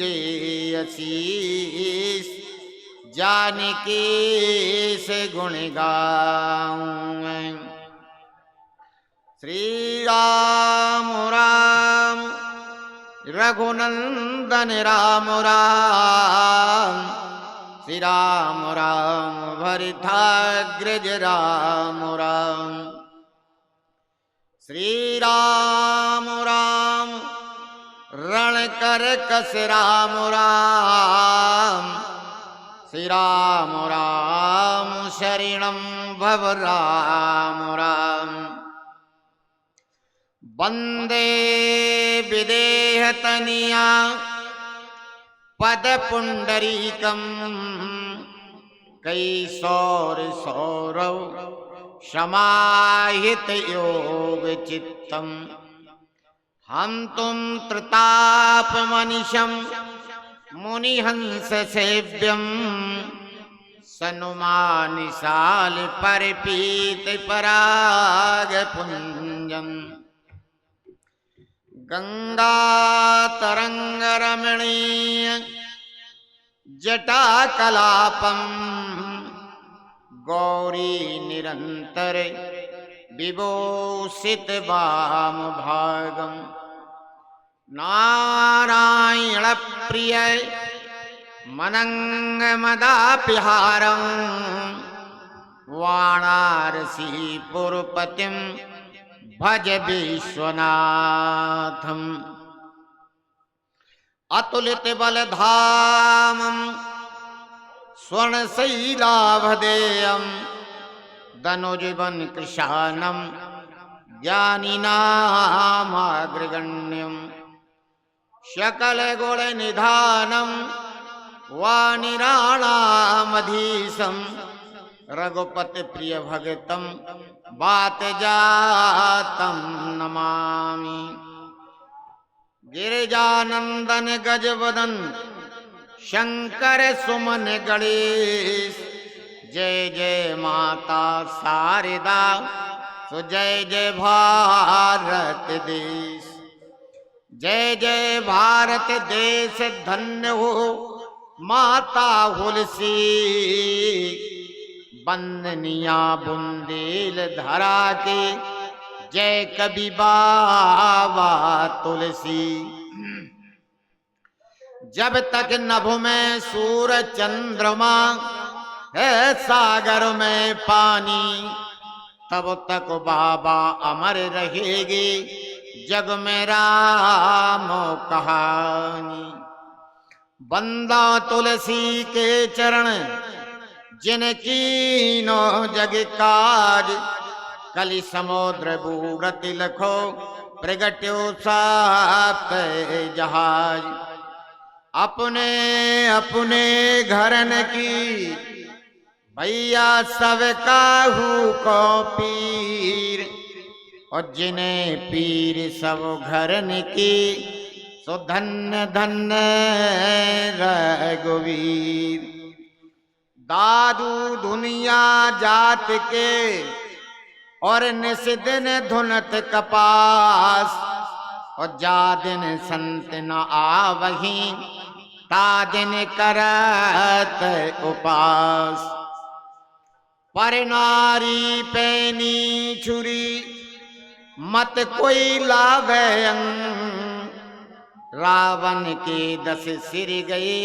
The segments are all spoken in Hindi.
कीजे असीस, जानकी से गुण गाऊं। श्री राम राम रघुनंदन राम राम, श्री राम राम भरताग्रज राम राम। श्री राम राम रण कर कस राम राम, श्री राम राम शरणं भव राम राम। वंदे विदेह तनिया पद पुंडरीकम, कैशोर सौरव समाहित योग चित्तम। हम तुम त्रिताप मनिशम मुनिहंस सेव्यम, सनुमानिशाल परपीत पराग पुंजम। गंगा तरंग रमणीय जटा कलापम, गौरी निरंतर विभूषित वाम भागम। नारायण प्रिय मनंग मदापिहारं, वाणारसी पुरपतिम भज विश्वनाथम। अतुलित बलधामं स्वर्णशैलाभदेयं, दनुजवन कृशानं ज्ञानिनामाग्रगण्यं। सकल गुण निधानं वानिराणामधीशं, रघुपति प्रिय भगतं बात जातं नमामि। गिरिजानंदन गजवदन शंकर सुमन गणेश, जय जय माता शारदा सो जय जय भारत देश। जय जय भारत देश धन्य हो माता हुलसी, बंदनिया बुंदेल धरा के जय कवि बाबा तुलसी। जब तक नभ में सूरज चंद्रमा है सागर में पानी, तब तक बाबा अमर रहेगी जग में राम कहानी। बंदा तुलसी के चरण जिनकी नो जग काज, कलि समुद्र बूढ़त लखो प्रगट्यो सात जहाज। अपने अपने घरन की भैया सब काहू को पीर, और जिन्हें पीर सब घरन की सो धन्य धन्य रघुवीर। दादू दुनिया जात के और निस दिन धुनत कपास, और जा दिन संत न आवही ता दिन करत उपास। पर नारी पैनी छुरी मत कोई लावे अंग, रावण के 10 सिर गए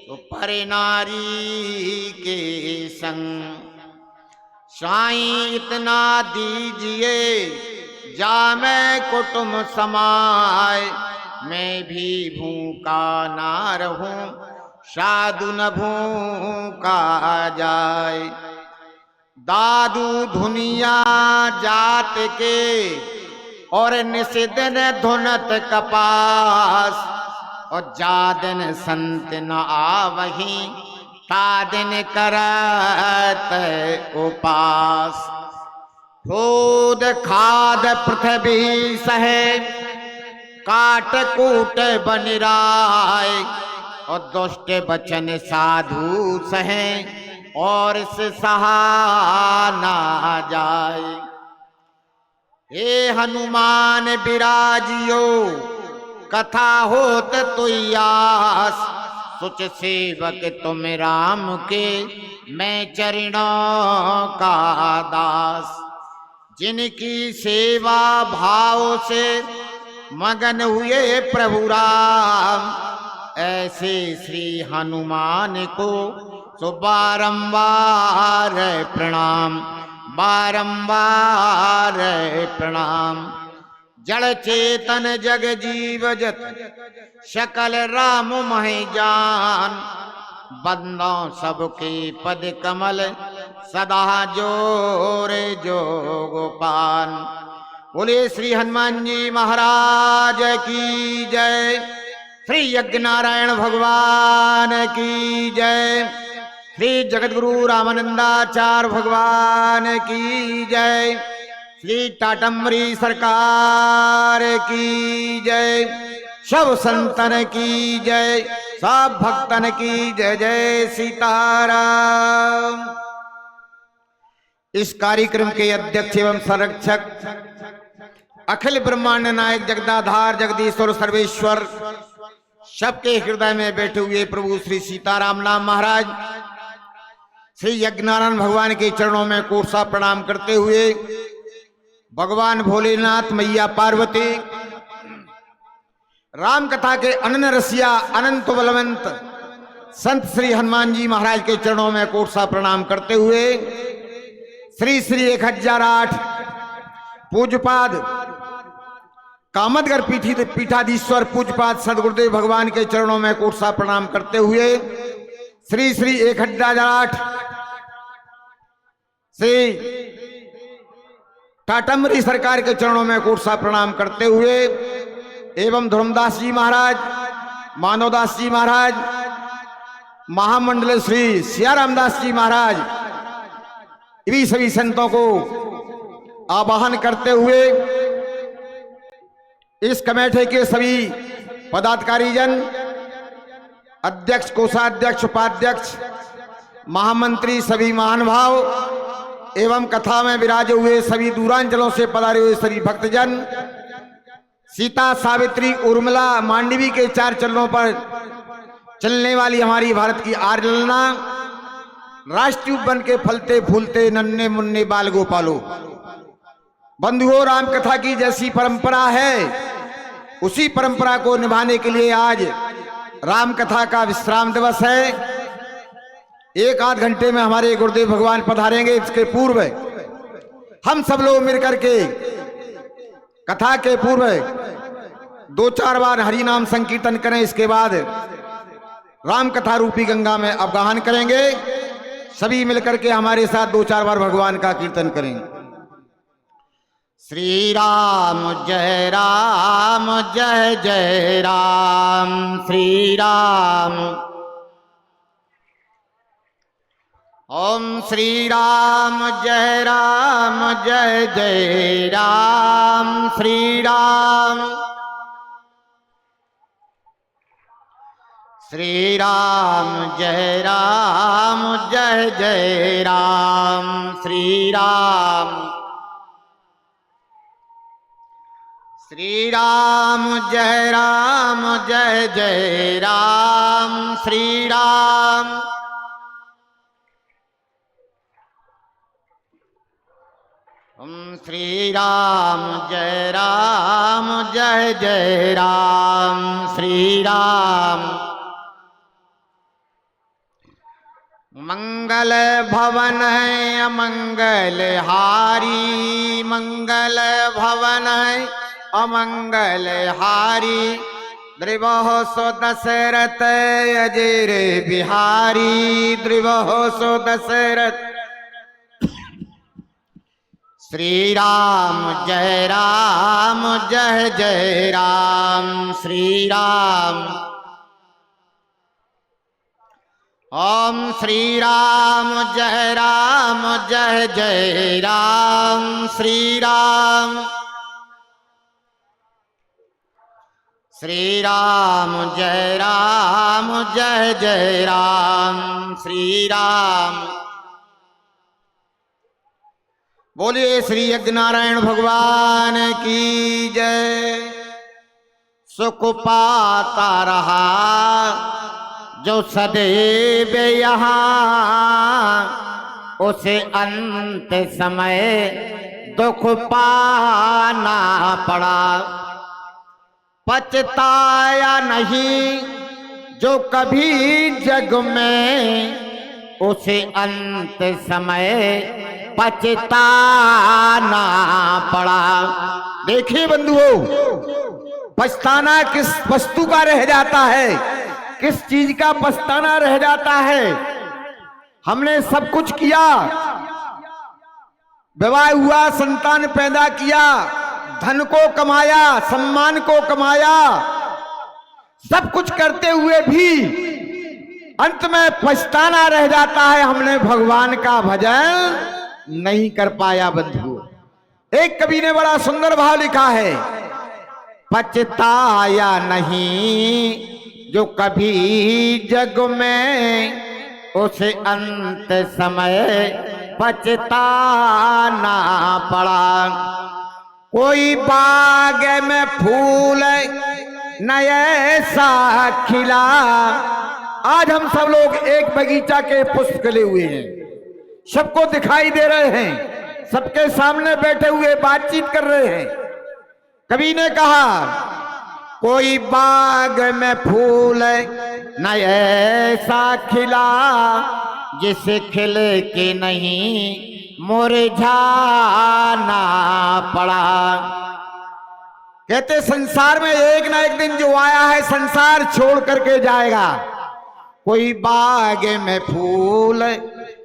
तो पर नारी के संग। साईं इतना दीजिए जा मैं कुटुंब समाए, मैं भी भूखा ना रहूं साधु न भूखा जाए। दादू दुनिया जात के और निस दिन धुनत कपास, और जा दिन संत न आवही ता दिन करत उपास। खोद खाद पृथ्वी सहे काट कूट बनिराय, और दुष्ट बचन साधु सहे और से सहा ना जाए। हे हनुमान विराजियो कथा होत तुई आस, सुच सेवक तुम राम के, मैं चरणों का दास। जिनकी सेवा भाव से मगन हुए प्रभु राम, ऐसे श्री हनुमान को सो बारंबार प्रणाम, बारंबार प्रणाम। जड़ चेतन जग जीव जत, सकल राम महि जान। बंदों सबके पद कमल, सदा जोर जोगपान। बोले श्री हनुमान जी महाराज की जय, श्री यज्ञ नारायण भगवान की जय, श्री जगतगुरु रामानंदाचार्य भगवान की जय, श्री टाटमरी सरकार की जय, सब संतन की जय, सब भक्तन की जय। जय सीताराम। इस कार्यक्रम के अध्यक्ष एवं संरक्षक अखिल ब्रह्मांड नायक जगदाधार जगदीश्वर सर्वेश्वर, सबके हृदय में बैठे हुए प्रभु श्री सीताराम नाम महाराज, श्री यज्ञनारायण भगवान के चरणों में कोसा प्रणाम करते हुए, भगवान भोलेनाथ, मैया पार्वती, राम कथा के अनन्य रसिया अनंत बलवंत संत श्री हनुमान जी महाराज के चरणों में कोसा प्रणाम करते हुए, श्री श्री 1008 पूज्यपाद कामदगर पीठाधीश्वर पूज्यपाद सदगुरुदेव भगवान के चरणों में कोसा प्रणाम करते हुए, श्री श्री 1008 श्री टाटमरी सरकार के चरणों में कोसा प्रणाम करते हुए, एवं धर्मदास जी महाराज, मानवदास जी महाराज, महामंडल श्री सियारामदास जी महाराज, इन्हीं सभी संतों को आवाहन करते हुए, इस कमेटी के सभी पदाधिकारी जन, अध्यक्ष, कोषाध्यक्ष, उपाध्यक्ष, महामंत्री, सभी महानुभाव एवं कथा में विराजे हुए सभी दूरांचलों से पधारे हुए सभी भक्तजन, सीता, सावित्री, उर्मिला, मांडवी के 4 चरणों पर चलने वाली हमारी भारत की आर्यलना, राष्ट्रीय बन के फलते फूलते नन्हे मुन्ने बाल गोपालो। बंधुओं, राम कथा की जैसी परंपरा है, उसी परंपरा को निभाने के लिए आज राम कथा का विश्राम दिवस है। 1 आध घंटे में हमारे गुरुदेव भगवान पधारेंगे। इसके पूर्व हम सब लोग मिलकर के कथा के पूर्व 2-4 बार हरि नाम संकीर्तन करें। इसके बाद राम कथा रूपी गंगा में अवगाहन करेंगे। सभी मिलकर के हमारे साथ 2-4 बार भगवान का कीर्तन करें। श्री राम जय राम, जय जय राम, श्री राम। ओम श्री राम जय राम, जय जय राम, श्री राम। श्री राम जय राम, जय जय राम, श्री राम। श्री राम जय राम, जय जय राम, श्री राम। श्री राम जय राम, जय जय राम, श्री राम। मंगल भवन है अमंगल हारी, मंगल भवन है अमंगल हारी। द्रिवह सो दशरथ अजय बिहारी, द्रिवह सो दशरथ। श्री राम जय राम, जय जय राम, श्री राम। ओम श्री राम जय राम, जय जय राम, श्री राम। श्री राम जय राम, जय जय राम, श्री राम। बोलिए श्री यज्ञ नारायण भगवान की जय। सुख पाता रहा जो सदैव यहाँ, उसे अंत समय दुख पाना पड़ा। पछताया नहीं जो कभी जग में, उसे अंत समय पछताना पड़ा। देखिए बंधुओं, पछताना किस वस्तु का रह जाता है, किस चीज का पछताना रह जाता है। हमने सब कुछ किया, विवाह हुआ, संतान पैदा किया, धन को कमाया, सम्मान को कमाया, सब कुछ करते हुए भी अंत में पछताना रह जाता है, हमने भगवान का भजन नहीं कर पाया। बंधु, एक कवि ने बड़ा सुंदर भाव लिखा है, पछताया नहीं जो कभी जग में, उसे अंत समय पछताना पड़ा। कोई बाग में फूल न ऐसा खिला, आज हम सब लोग एक बगीचा के पुष्प खिले हुए हैं, सबको दिखाई दे रहे हैं, सबके सामने बैठे हुए बातचीत कर रहे हैं। कवि ने कहा कोई बाग में फूल न ऐसा खिला, जिसे खिले के नहीं मुरझाना पड़ा। कहते संसार में एक ना एक दिन जो आया है संसार छोड़ करके जाएगा। कोई बाग में फूल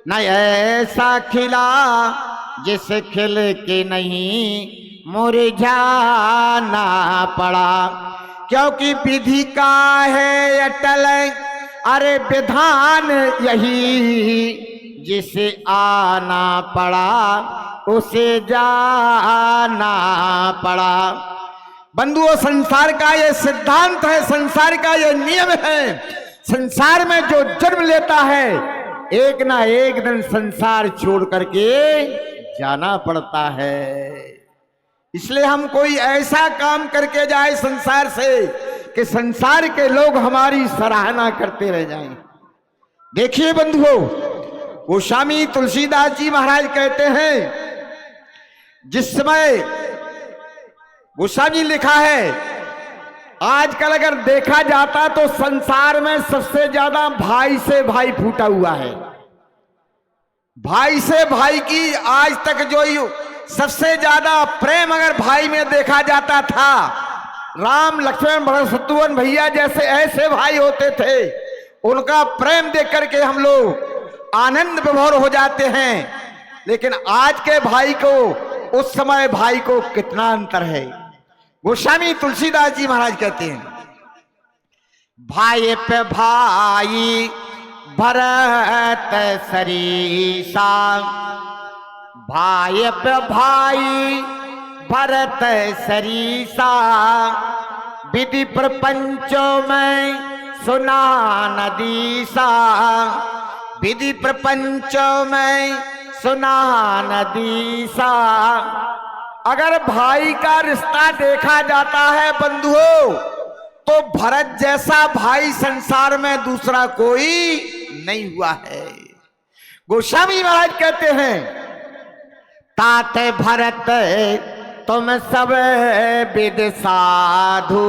न ऐसा खिला, जिसे खिल के नहीं मुरझाना पड़ा। क्योंकि विधि का है अटल अरे विधान यही, जिसे आना पड़ा उसे जाना पड़ा। बंधुओं, संसार का ये सिद्धांत है, संसार का ये नियम है। संसार में जो जन्म लेता है एक ना एक दिन संसार छोड़ करके जाना पड़ता है। इसलिए हम कोई ऐसा काम करके जाए संसार से कि संसार के लोग हमारी सराहना करते रह जाएं। देखिए बंधुओं, गोस्वामी तुलसीदास जी महाराज कहते हैं, जिस समय गोस्वामी लिखा है, आजकल अगर देखा जाता तो संसार में सबसे ज्यादा भाई से भाई फूटा हुआ है। भाई से भाई की आज तक जो सबसे ज्यादा प्रेम अगर भाई में देखा जाता था, राम लक्ष्मण भरत शत्रुघ्न भैया जैसे ऐसे भाई होते थे, उनका प्रेम देख करके हम लोग आनंद विभोर हो जाते हैं। लेकिन आज के भाई को उस समय भाई को कितना अंतर है। गोस्वामी तुलसीदास जी महाराज कहते हैं, भाई पे भाई भरत सरीसा, भाई पे भाई भरत सरीसा, विधि प्रपंचों में सुना नदीसा, विधि प्रपंचों में सुना नदीसा। अगर भाई का रिश्ता देखा जाता है बंधुओं, तो भरत जैसा भाई संसार में दूसरा कोई नहीं हुआ है। गोस्वामी महाराज कहते हैं, तात भरत तुम सब विद साधु,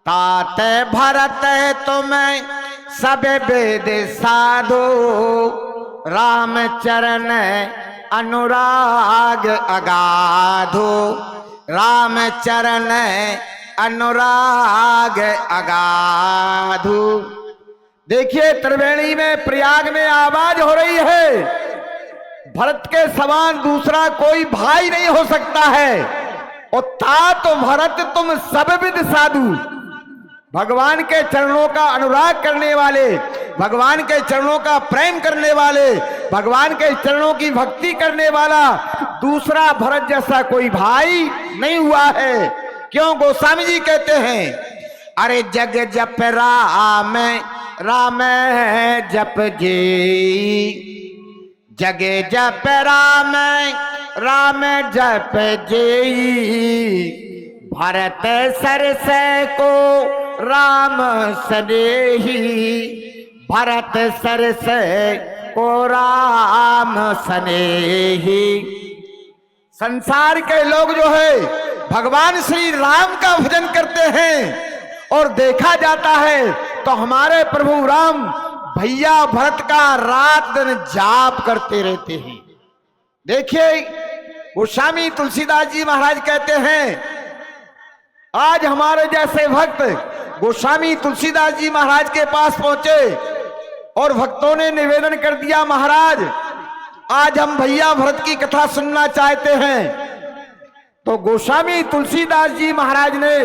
तात भरत तुम सब वेद साधो, रामचरण अनुराग अगाधो, रामचरण अनुराग अगाधो। देखिए त्रिवेणी में प्रयाग में आवाज हो रही है, भरत के समान दूसरा कोई भाई नहीं हो सकता है। और तात भरत तुम सब विद साधु, भगवान के चरणों का अनुराग करने वाले, भगवान के चरणों का प्रेम करने वाले, भगवान के चरणों की भक्ति करने वाला दूसरा भरत जैसा कोई भाई नहीं हुआ है। क्यों? गोस्वामी जी कहते हैं, अरे जग जप राम राम जप जी, जगे जप राम राम जप जी, भरत सरस को राम सनेही, भरत सरस को राम सनेही। संसार के लोग जो है भगवान श्री राम का भजन करते हैं और देखा जाता है तो हमारे प्रभु राम भैया भरत का रात दिन जाप करते रहते हैं। देखिए गोस्वामी तुलसीदास जी महाराज कहते हैं, आज हमारे जैसे भक्त गोस्वामी तुलसीदास जी महाराज के पास पहुंचे और भक्तों ने निवेदन कर दिया, महाराज आज हम भैया भरत की कथा सुनना चाहते हैं। तो गोस्वामी तुलसीदास जी महाराज ने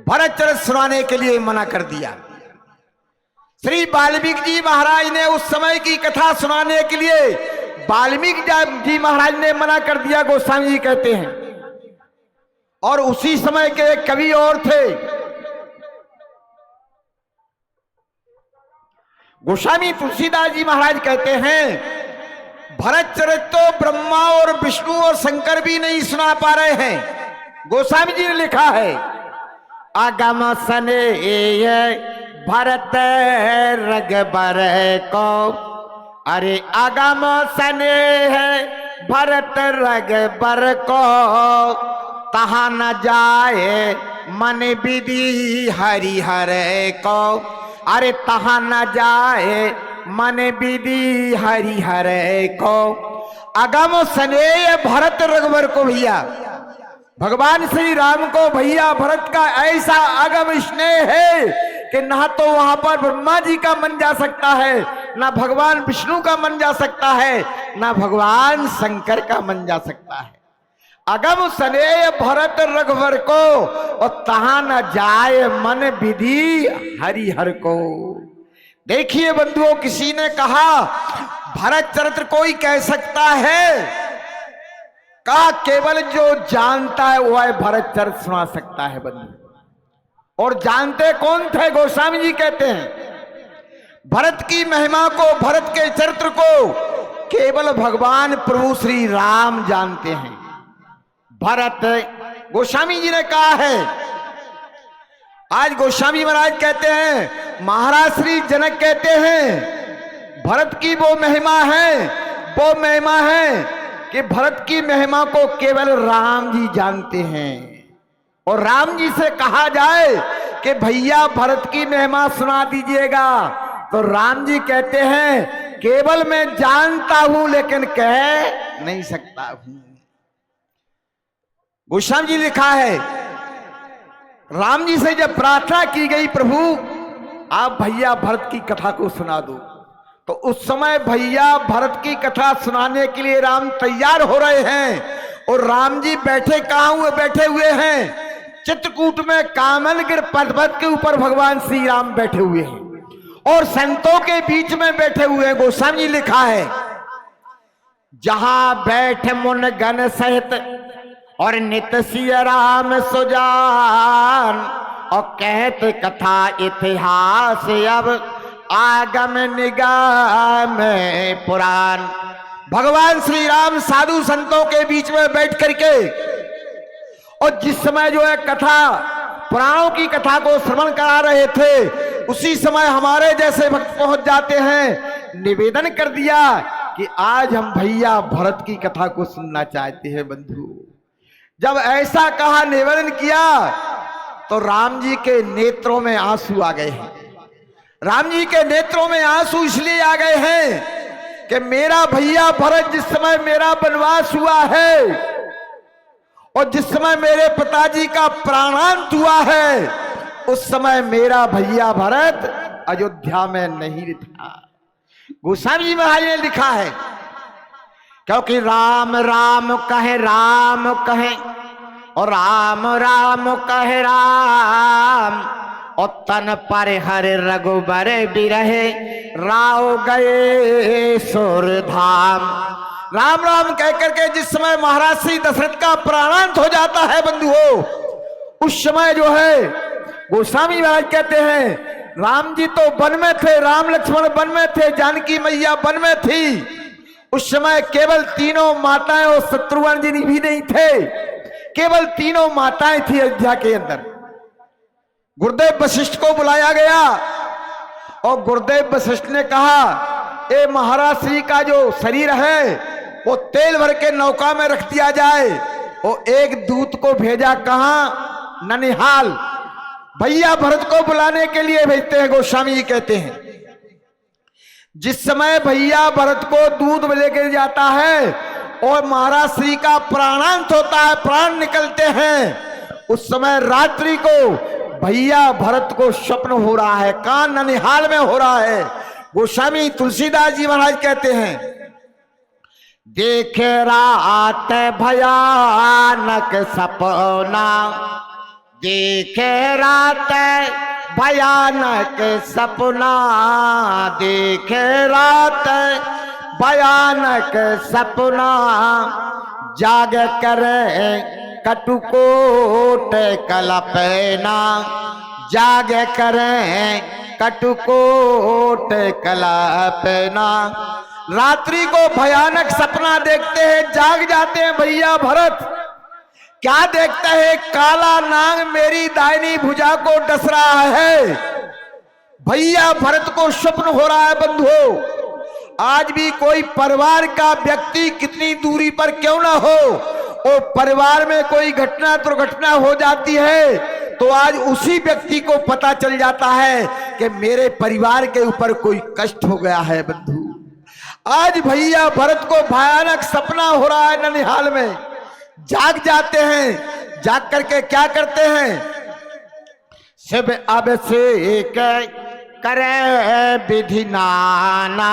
भरत चरित सुनाने के लिए मना कर दिया। श्री वाल्मीकि जी महाराज ने उस समय की कथा सुनाने के लिए वाल्मीकि जी महाराज ने मना कर दिया, गोस्वामी जी कहते हैं। और उसी समय के एक कवि और थे, गोस्वामी तुलसीदास जी महाराज कहते हैं, भरत चरित तो ब्रह्मा और विष्णु और शंकर भी नहीं सुना पा रहे हैं। गोस्वामी जी ने लिखा है, आगम सने भरत रगबर को, अरे आगम सने है भरत रगबर को, तहा न जाए मन विधि हरिहर को, अरे तहा न जाए मन विधि हरिहर को। अगम स्नेह भरत रघुवर को, भैया भगवान श्री राम को भैया भरत का ऐसा अगम स्नेह है कि ना तो वहां पर ब्रह्मा जी का मन जा सकता है, ना भगवान विष्णु का मन जा सकता है, ना भगवान शंकर का मन जा सकता है। अगम स्नेह भरत रघुवर को, और तहां न जाए मन विधि हरिहर को। देखिए बंधुओं, किसी ने कहा भरत चरित्र कोई कह सकता है, कहा केवल जो जानता है वह भरत चरित्र सुना सकता है बंधु। और जानते कौन थे? गोस्वामी जी कहते हैं भरत की महिमा को, भरत के चरित्र को केवल भगवान प्रभु श्री राम जानते हैं। भरत, गोस्वामी जी ने कहा है, आज गोस्वामी महाराज कहते हैं, महाराज श्री जनक कहते हैं भरत की वो महिमा है कि भरत की महिमा को केवल राम जी जानते हैं। और राम जी से कहा जाए कि भैया भरत की महिमा सुना दीजिएगा, तो राम जी कहते हैं केवल मैं जानता हूं लेकिन कह नहीं सकता हूं। गोस्वामी जी लिखा है, राम जी से जब प्रार्थना की गई, प्रभु आप भैया भरत की कथा को सुना दो, तो उस समय भैया भरत की कथा सुनाने के लिए राम तैयार हो रहे हैं। और राम जी बैठे कहां हुए? बैठे हुए हैं चित्रकूट में, कामलगिर पर्वत के ऊपर भगवान श्री राम बैठे हुए हैं और संतों के बीच में बैठे हुए हैं। गोस्वामी जी लिखा है, जहां बैठ मुन गण सहित और नित सिय राम सुजान, और कहते कथा इतिहास अब आगम निगम पुराण। भगवान श्री राम साधु संतों के बीच में बैठ करके, और जिस समय जो है कथा पुराणों की कथा को श्रवण करा रहे थे, उसी समय हमारे जैसे भक्त पहुंच जाते हैं। निवेदन कर दिया कि आज हम भैया भरत की कथा को सुनना चाहते हैं बंधु। जब ऐसा कहा, निवेदन किया, तो राम जी के नेत्रों में आंसू आ गए हैं। राम जी के नेत्रों में आंसू इसलिए आ गए हैं कि मेरा भैया भरत जिस समय मेरा वनवास हुआ है और जिस समय मेरे पिताजी का प्राणांत हुआ है, उस समय मेरा भैया भरत अयोध्या में नहीं था। गोस्वामी जी महाराज ने लिखा है, क्योंकि राम राम कहे और राम राम कहे राम, और तन पर हर रघुबर बिरहे राव गए सुर धाम। राम राम कह करके जिस समय महाराज श्री दशरथ का प्राणांत हो जाता है बंधुओं, उस समय जो है गोस्वामी महाराज कहते हैं राम जी तो वन में थे, राम लक्ष्मण वन में थे, जानकी मैया वन में थी। उस समय केवल तीनों माताएं और शत्रुघ्न जी भी नहीं थे, केवल तीनों माताएं थी अयोध्या के अंदर। गुरुदेव वशिष्ठ को बुलाया गया और गुरुदेव वशिष्ठ ने कहा, ए महाराज श्री का जो शरीर है वो तेल भर के नौका में रख दिया जाए। वो एक दूत को भेजा, कहां? ननिहाल। भैया भरत को बुलाने के लिए भेजते हैं। गोस्वामी जी कहते हैं जिस समय भैया भरत को दूध लेकर जाता है और महाराज श्री का प्राणांत होता है, प्राण निकलते हैं, उस समय रात्रि को भैया भरत को स्वप्न हो रहा है, कान ननिहाल में हो रहा है। गोस्वामी तुलसीदास जी महाराज कहते हैं, देखे रात भयानक सपना, देखे रात भयानक सपना, देखे रात भयानक सपना, जाग करे कटुकोट कल्पना, जाग करे कटुकोट कल्पना। रात्रि को भयानक सपना देखते हैं, जाग जाते हैं भैया भरत। क्या देखते हैं? काला नाग मेरी दाहिनी भुजा को डस रहा है। भैया भरत को स्वप्न हो रहा है। बंधुओं, आज भी कोई परिवार का व्यक्ति कितनी दूरी पर क्यों ना हो, और परिवार में कोई घटना दुर्घटना हो जाती है तो आज उसी व्यक्ति को पता चल जाता है कि मेरे परिवार के ऊपर कोई कष्ट हो गया है। बंधु, आज भैया भरत को भयानक सपना हो रहा है ननिहाल में। जाग जाते हैं, जाग करके क्या करते हैं? शिव अभिषेक करे विधि नाना,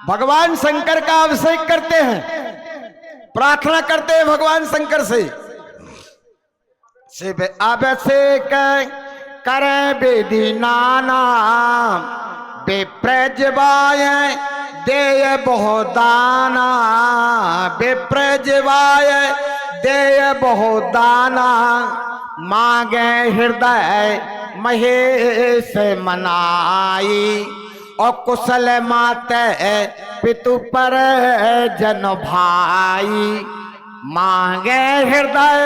भगवान शंकर का अभिषेक करते हैं, प्रार्थना करते हैं भगवान शंकर से। शिव अभिषेक करे विधि नाना, विप्रजवाय देय बहुदाना, विप्रजवाय देय बहुदाना, मांगे हृदय महेश मनाई, और कुशल माते पितु पर जन भाई, मांगे हृदय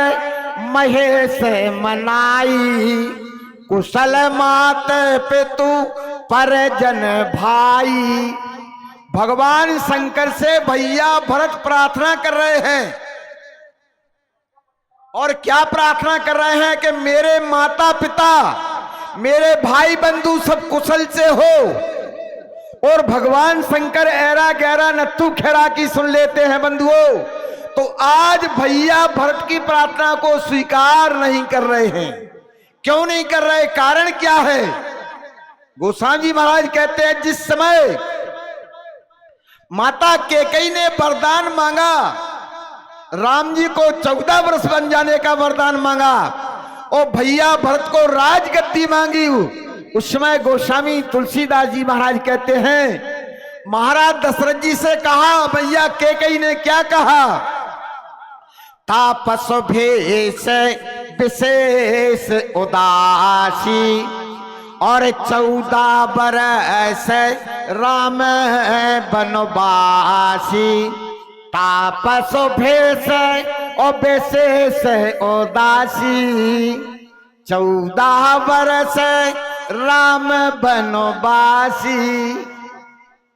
महेश मनाई, कुशल माते पितु पर जन भाई। भगवान शंकर से भैया भरत प्रार्थना कर रहे हैं, और क्या प्रार्थना कर रहे हैं कि मेरे माता पिता, मेरे भाई बंधु सब कुशल से हो। और भगवान शंकर ऐरा गहरा नत्थु खेड़ा की सुन लेते हैं बंधुओं। तो आज भैया भरत की प्रार्थना को स्वीकार नहीं कर रहे हैं। क्यों नहीं कर रहे? कारण क्या है? गोस्वामी जी महाराज कहते हैं, जिस समय माता केकई ने वरदान मांगा, राम जी को 14 वर्ष बन जाने का वरदान मांगा, और भैया भरत को राजगद्दी मांगी, उस समय गोस्वामी तुलसीदास जी महाराज कहते हैं, महाराज दशरथ जी से कहा, भैया केकई ने क्या कहा? तापस भेष विशेष उदासी, और 14 बरस राम बनवासी, तापस भेष और विशेष उदासी, 14 बरस राम बनवासी।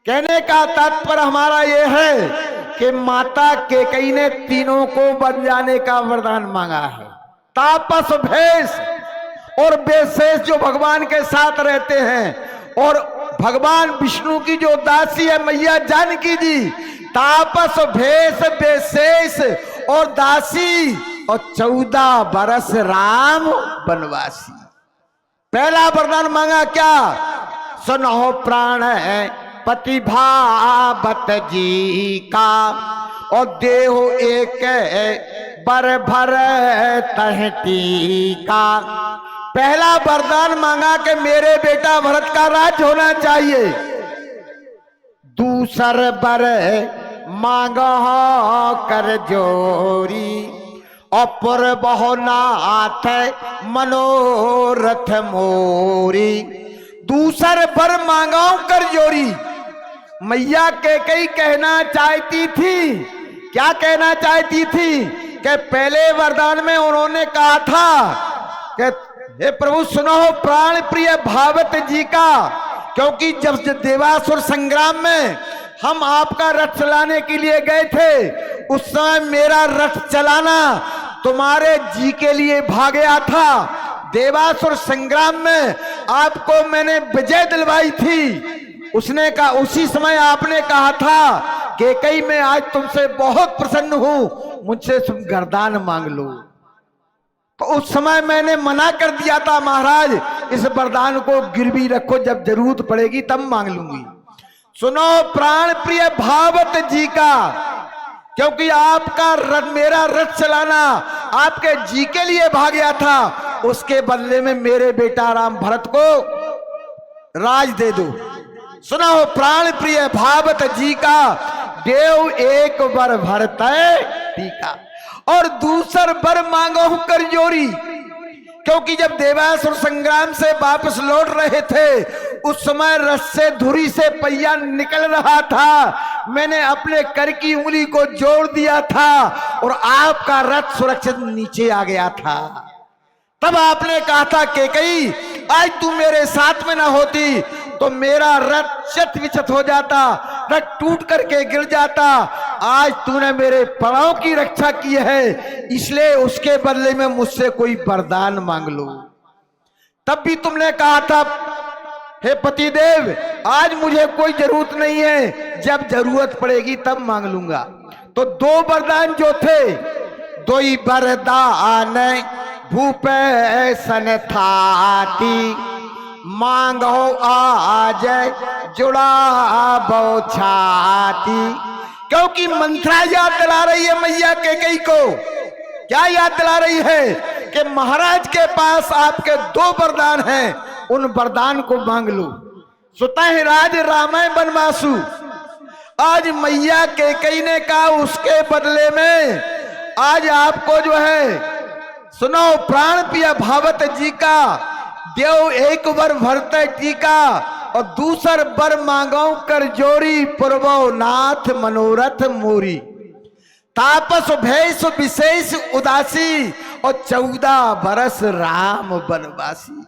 कहने का तात्पर्य हमारा यह है कि माता केकई ने तीनों को बन जाने का वरदान मांगा है। तापस भेष और विशेष जो भगवान के साथ रहते हैं, और भगवान विष्णु की जो दासी है मैया जानकी जी, तापस भेष विशेष और दासी, और 14 बरस राम बनवासी। पहला वरदान मांगा क्या? सुनो प्राण पति भावत जी का, और देहो एक बर भर तहती का। पहला वरदान मांगा कि मेरे बेटा भरत का राज होना चाहिए। दूसर बर मांगा कर जोरी, अपुर बहुनाथ मनोरथ मोरी। दूसर बर मांगाओ कर जोरी। मैया केकई कहना चाहती थी, क्या कहना चाहती थी कि पहले वरदान में उन्होंने कहा था कि हे प्रभु सुनो प्राण प्रिय भागवत जी का, क्योंकि जब देवासुर संग्राम में हम आपका रथ चलाने के लिए गए थे, उस समय मेरा रथ चलाना तुम्हारे जी के लिए भागया था। देवासुर संग्राम में आपको मैंने विजय दिलवाई थी। उसने कहा, उसी समय आपने कहा था कि कई मैं आज तुमसे बहुत प्रसन्न हूं, मुझसे तुम वरदान मांग लो। तो उस समय मैंने मना कर दिया था, महाराज इस वरदान को गिरवी रखो, जब जरूरत पड़ेगी तब मांग लूंगी। सुनो प्राण प्रिय भागवत जी का, क्योंकि आपका रथ, मेरा रथ चलाना आपके जी के लिए भागया था, उसके बदले में मेरे बेटा राम भरत को राज दे दो। सुनो प्राण प्रिय भागवत जी का, देव एक वर भरत टीका और दूसर वर मांगो कर जोरी। क्योंकि जब देवासुर संग्राम से वापस लौट रहे थे, उस समय रथ से धुरी से पहिया निकल रहा था, मैंने अपने कर की उंगली को जोड़ दिया था और आपका रथ सुरक्षित नीचे आ गया था। तब आपने कहा था कि कई आज तू मेरे साथ में ना होती तो मेरा रथ चत विचत हो जाता, रथ टूट करके गिर जाता। आज तूने मेरे प्राणों की रक्षा की है, इसलिए उसके बदले में मुझसे कोई वरदान मांग लो। तब भी तुमने कहा था हे पतिदेव आज मुझे कोई जरूरत नहीं है, जब जरूरत पड़ेगी तब मांग लूंगा। तो दो वरदान जो थे, दो ही वरदान भूपे सन थाती, मांगो आज जुड़ा छाती। क्योंकि मंत्रा याद दिला रही है मैया कैकेयी को। क्या याद दिला रही है कि महाराज के पास आपके दो वरदान हैं, उन वरदान को मांग लो। सुतः राज रामय बनवासु। आज मैया कैकेयी ने कहा उसके बदले में आज आपको जो है, सुनो प्राण प्रिय भागवत जी का, देव एक वर भरत टीका और दूसर वर मांगो कर जोरी, पूर्वो नाथ मनोरथ मोरी। तापस भेष विशेष उदासी और 14 बरस राम बनवासी।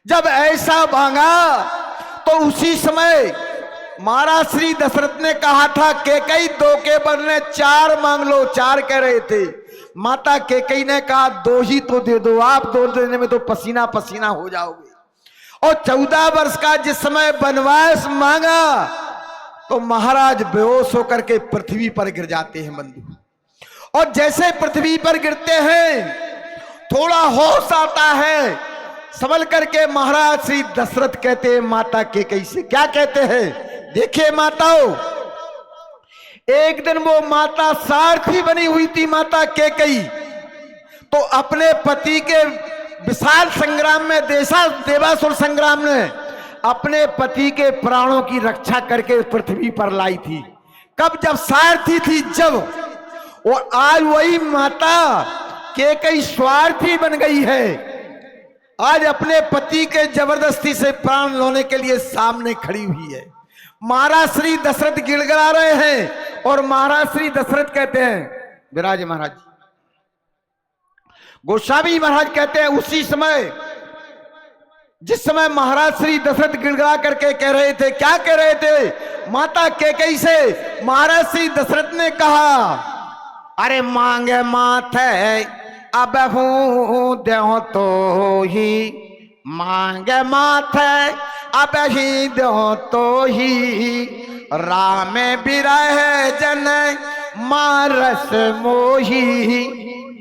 जब ऐसा मांगा तो उसी समय महाराज श्री दशरथ ने कहा था कैकेयी 2 के बदले 4 मांग लो, 4 कह रहे थे। माता कैकेयी ने कहा 2 ही तो दे दो, आप 2 देने में तो पसीना पसीना हो जाओगे। और 14 वर्ष का जिस समय वनवास मांगा तो महाराज बेहोश होकर के पृथ्वी पर गिर जाते हैं बंधु। और जैसे पृथ्वी पर गिरते हैं थोड़ा होश आता है, संभल करके महाराज श्री दशरथ कहते हैं माता कैकेयी से, क्या कहते हैं, देखिए माताओं, एक दिन वो माता सारथी बनी हुई थी माता कैकेयी, तो अपने पति के विशाल संग्राम में, देवासुर संग्राम में अपने पति के प्राणों की रक्षा करके पृथ्वी पर लाई थी। कब, जब सारथी थी जब। और आज वही माता कैकेयी स्वार्थी बन गई है, आज अपने पति के जबरदस्ती से प्राण लेने के लिए सामने खड़ी हुई है। महाराज श्री दशरथ गिड़गिड़ा रहे हैं और महाराज श्री दशरथ कहते हैं, विराज महाराज, गोस्वामी महाराज कहते हैं उसी समय जिस समय महाराज श्री दशरथ गिड़गिड़ा करके कह रहे थे, क्या कह रहे थे माता कैकेयी से, महाराज श्री दशरथ ने कहा अरे मांगे माथे अब हूं देहो तो ही, मांगे माथे अब ही दो तो ही, राम बिरह जन मारस मोही,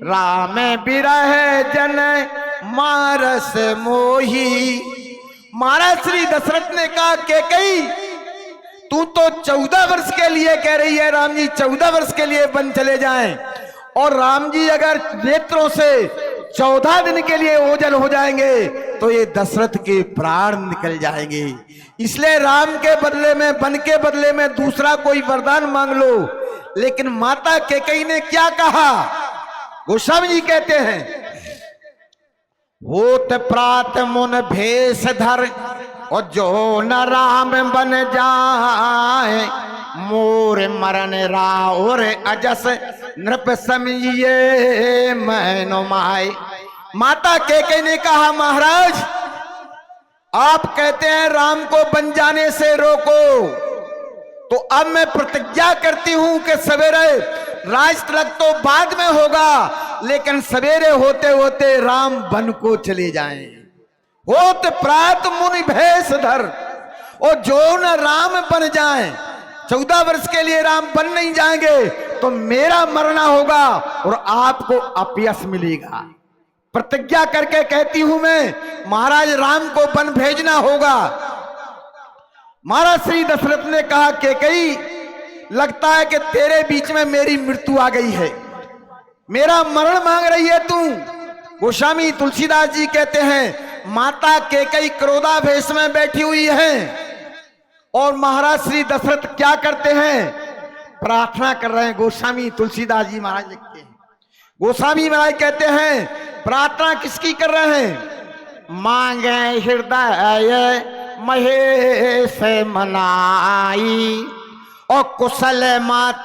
राम बिरह जन मारस मोही। महाराज श्री दशरथ ने कहा कैकेयी तू तो 14 वर्ष के लिए कह रही है, राम जी 14 वर्ष के लिए वन चले जाएं, और राम जी अगर नेत्रों से 14 दिन के लिए ओझल हो जाएंगे तो ये दशरथ के प्राण निकल जाएंगे। इसलिए राम के बदले में, वन के बदले में दूसरा कोई वरदान मांग लो। लेकिन माता कैकेयी ने क्या कहा, गोस्वामी जी कहते हैं, होत प्रात मुन भेष धर और जो न राम बन जाए, मोर मरण राउर अजस नृप समझिए मैनो माय। माता कैकेयी ने कहा महाराज आप कहते हैं राम को बन जाने से रोको, तो अब मैं प्रतिज्ञा करती हूं कि सवेरे राज तिलक तो बाद में होगा, लेकिन सवेरे होते होते राम वन को चले जाएं। होत प्रात मुनि भेष धर, और जो न राम बन जाएं, 14 वर्ष के लिए राम बन नहीं जाएंगे तो मेरा मरना होगा और आपको अपयश मिलेगा। प्रतिज्ञा करके कहती हूं मैं महाराज राम को वन भेजना होगा। महाराज श्री दशरथ ने कहा कैकेयी लगता है कि तेरे बीच में मेरी मृत्यु आ गई है, मेरा मरण मांग रही है तू। गोस्वामी तुलसीदास जी कहते हैं माता कैकेयी क्रोधावेश में बैठी हुई है और महाराज श्री दशरथ क्या करते हैं, प्रार्थना कर रहे हैं। गोस्वामी तुलसीदास जी महाराज लिखते हैं, गोस्वामी महाराज कहते हैं प्रार्थना किसकी कर रहे हैं, मांगे हृदय महेश मनाई, और कुशल मात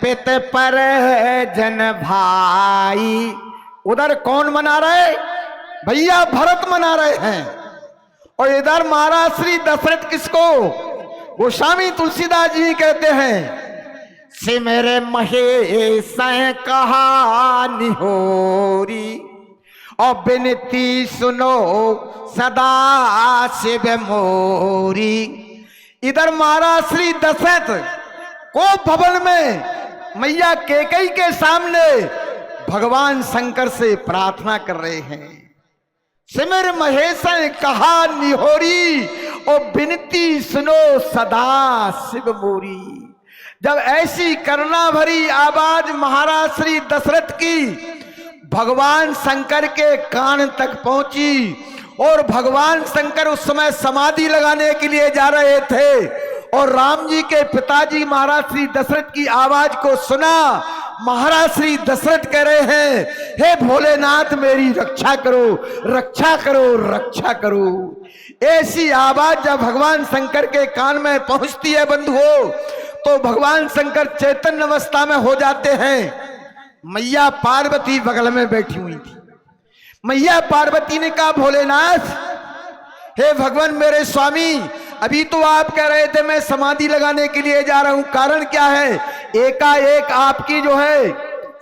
पित पर जन भाई। उधर कौन मना रहे, भैया भरत मना रहे हैं, और इधर महाराज श्री दशरथ किसको, गोस्वामी तुलसीदास जी कहते हैं से मेरे महेश कहा निहोरी, और बिनती सुनो सदा शिव मोरी। इधर महाराज श्री दशरथ को भवन में मैया कैकेयी के सामने भगवान शंकर से प्रार्थना कर रहे हैं, सिमर महेश कहा निहोरी, और बिनती सुनो सदा शिव मोरी। जब ऐसी करुणा भरी आवाज महाराज श्री दशरथ की भगवान शंकर के कान तक पहुंची, और भगवान शंकर उस समय समाधि लगाने के लिए जा रहे थे, और राम जी के पिताजी महाराज श्री दशरथ की आवाज को सुना। महाराज श्री दशरथ कह रहे हैं हे भोलेनाथ मेरी रक्षा करो, रक्षा करो, रक्षा करो। ऐसी आवाज जब भगवान शंकर के कान में पहुंचती है बंधुओं, तो भगवान शंकर चैतन्य अवस्था में हो जाते हैं। मैया पार्वती बगल में बैठी हुई थी। मैया पार्वती ने कहा भोलेनाथ हे भगवान मेरे स्वामी, अभी तो आप कह रहे थे मैं समाधि लगाने के लिए जा रहा हूं, कारण क्या है, एकाएक आपकी जो है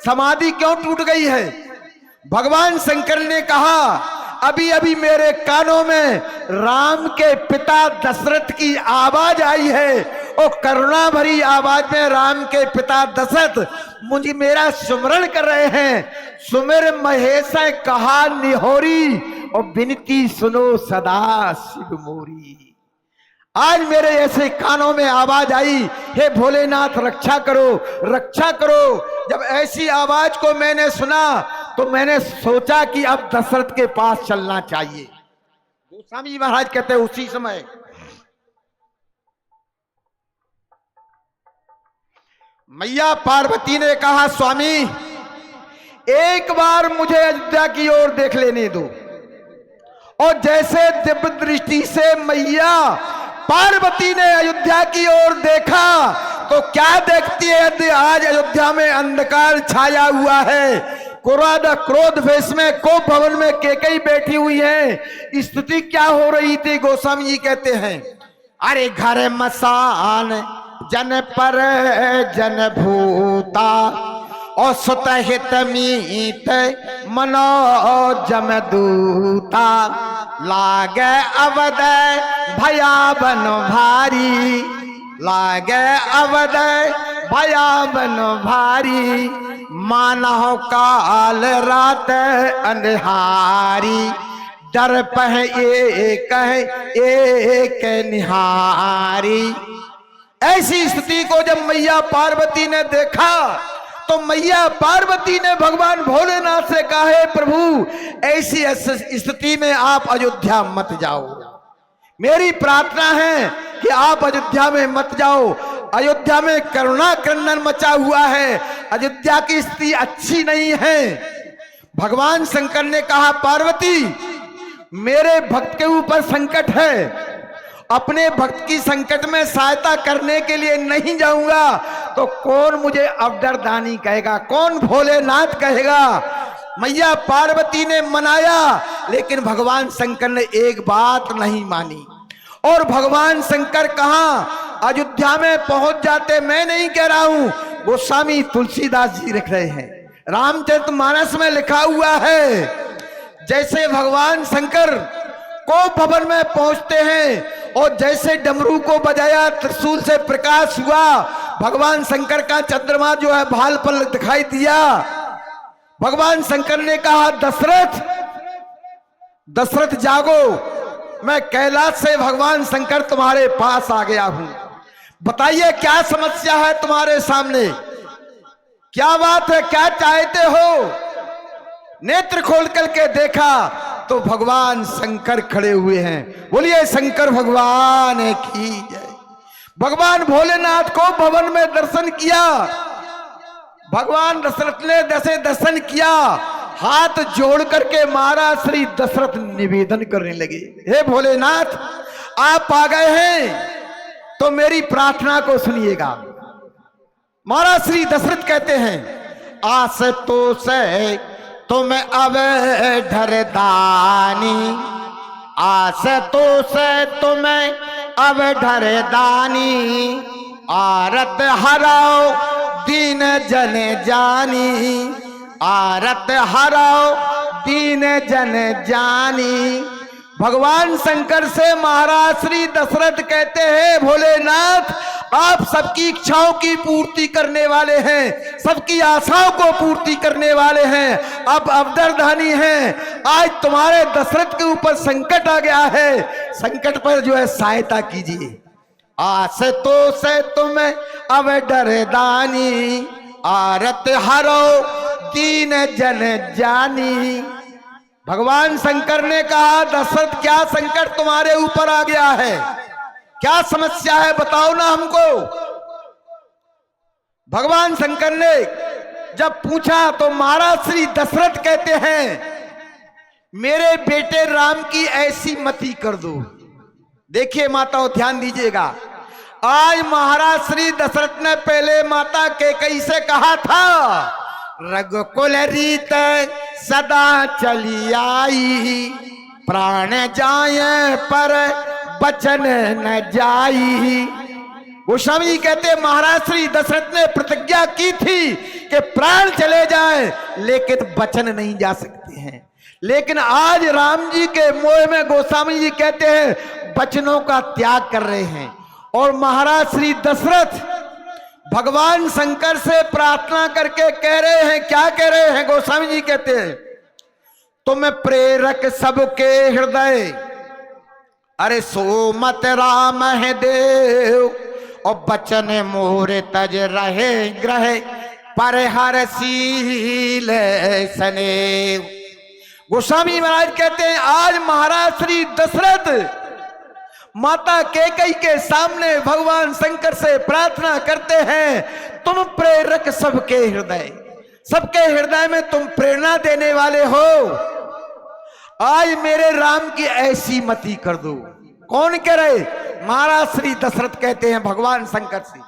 समाधि क्यों टूट गई है। भगवान शंकर ने कहा अभी अभी मेरे कानों में राम के पिता दशरथ की आवाज आई है, और करुणा भरी आवाज में राम के पिता दशरथ मुझे मेरा सुमरण कर रहे हैं। सुमिर महेश कहा निहोरी, और बिनती सुनो सदा शिव मोरी। आज मेरे ऐसे कानों में आवाज आई हे भोलेनाथ रक्षा करो, रक्षा करो। जब ऐसी आवाज को मैंने सुना तो मैंने सोचा कि अब दशरथ के पास चलना चाहिए। गोस्वामी महाराज कहते हैं उसी समय मैया पार्वती ने कहा स्वामी एक बार मुझे अयोध्या की ओर देख लेने दो। और जैसे दिव्य दृष्टि से मैया पार्वती ने अयोध्या की ओर देखा तो क्या देखती है, यदि आज अयोध्या में अंधकार छाया हुआ है, क्रोध वेश में को भवन में कैकेयी बैठी हुई है। स्थिति क्या हो रही थी, गोस्वामी जी कहते हैं अरे घर मसान जन पर जन भूता, और सुत हित मीत मनो जमदूता, लागे अवध भयावन भारी, लागे अवध भयावन भारी, मानहो काल रात अंधारी, डर पह एक निहारी। ऐसी स्थिति को जब मैया पार्वती ने देखा तो मैया पार्वती ने भगवान भोलेनाथ से कहा है प्रभु ऐसी स्थिति में आप अयोध्या मत जाओ, मेरी प्रार्थना है कि आप अयोध्या में मत जाओ। अयोध्या में करुणा क्रंदन मचा हुआ है, अयोध्या की स्थिति अच्छी नहीं है। भगवान शंकर ने कहा पार्वती मेरे भक्त के ऊपर संकट है, अपने भक्त की संकट में सहायता करने के लिए नहीं जाऊंगा, तो कौन मुझे अवधरदानी कहेगा, कौन भोलेनाथ कहेगा। मैया पार्वती ने मनाया, लेकिन भगवान शंकर ने एक बात नहीं मानी। और भगवान शंकर कहां, अयोध्या में पहुंच जाते। मैं नहीं कह रहा हूं, गोस्वामी तुलसीदास जी लिख रहे हैं। रामचरितमानस में लिखा हुआ है, जैसे भगवान शंकर को भवन में पहुंचते हैं और जैसे डमरू को बजाया, त्रिशूल से प्रकाश हुआ, भगवान शंकर का चंद्रमा जो है भाल पर दिखाई दिया। भगवान शंकर ने कहा, दशरथ दशरथ जागो, मैं कैलाश से भगवान शंकर तुम्हारे पास आ गया हूं। बताइए क्या समस्या है तुम्हारे सामने, क्या बात है, क्या चाहते हो। नेत्र खोल करके देखा तो भगवान शंकर खड़े हुए हैं। बोलिए शंकर भगवान की जय। भगवान भोलेनाथ को भवन में दर्शन किया। भगवान दशरथ ने जैसे दर्शन किया, हाथ जोड़ करके महाराज श्री दशरथ निवेदन करने लगे, हे भोलेनाथ आप आ गए हैं तो मेरी प्रार्थना को सुनिएगा। महाराज श्री दशरथ कहते हैं, आस तो से तुम अब ढरदानी, आस तो से तुम अब ढरदानी, आरत हराओ दीन जन जानी, आरत हराओ दीन जन जानी। भगवान शंकर से महाराज श्री दशरथ कहते हैं, भोलेनाथ आप सबकी इच्छाओं की पूर्ति करने वाले हैं, सबकी आशाओं को पूर्ति करने वाले हैं, अब अवधरदानी हैं। आज तुम्हारे दशरथ के ऊपर संकट आ गया है, संकट पर जो है सहायता कीजिए। आस तो से तुम अब डरदानी, आरत हरो दीन जन जानी। भगवान शंकर ने कहा, दशरथ क्या संकट तुम्हारे ऊपर आ गया है, क्या समस्या है, बताओ ना हमको। भगवान शंकर ने जब पूछा तो महाराज श्री दशरथ कहते हैं, मेरे बेटे राम की ऐसी मति कर दो। देखिए माताओं ध्यान दीजिएगा, आज महाराज श्री दशरथ ने पहले माता कैकेयी से कहा था, रघुकुल रीत सदा चली आई, प्राण जाए पर बचन न जाई। गोस्वामी कहते महाराज श्री दशरथ ने प्रतिज्ञा की थी कि प्राण चले जाए लेकिन बचन नहीं जा सकते हैं। लेकिन आज राम जी के मोह में गोस्वामी जी कहते हैं बचनों का त्याग कर रहे हैं। और महाराज श्री दशरथ भगवान शंकर से प्रार्थना करके कह रहे हैं, क्या कह रहे हैं, गोस्वामी जी कहते हैं, तुम प्रेरक सबके हृदय, अरे सो मत राम है देव, और बचन मोर तज रहे ग्रह पर हर सील सनेव। गोस्वामी महाराज कहते हैं आज महाराज श्री दशरथ माता कैकेयी के सामने भगवान शंकर से प्रार्थना करते हैं, तुम प्रेरक सबके हृदय, सबके हृदय में तुम प्रेरणा देने वाले हो, आज मेरे राम की ऐसी मति कर दो। कौन कह रहे, महाराज श्री दशरथ कहते हैं भगवान शंकर से,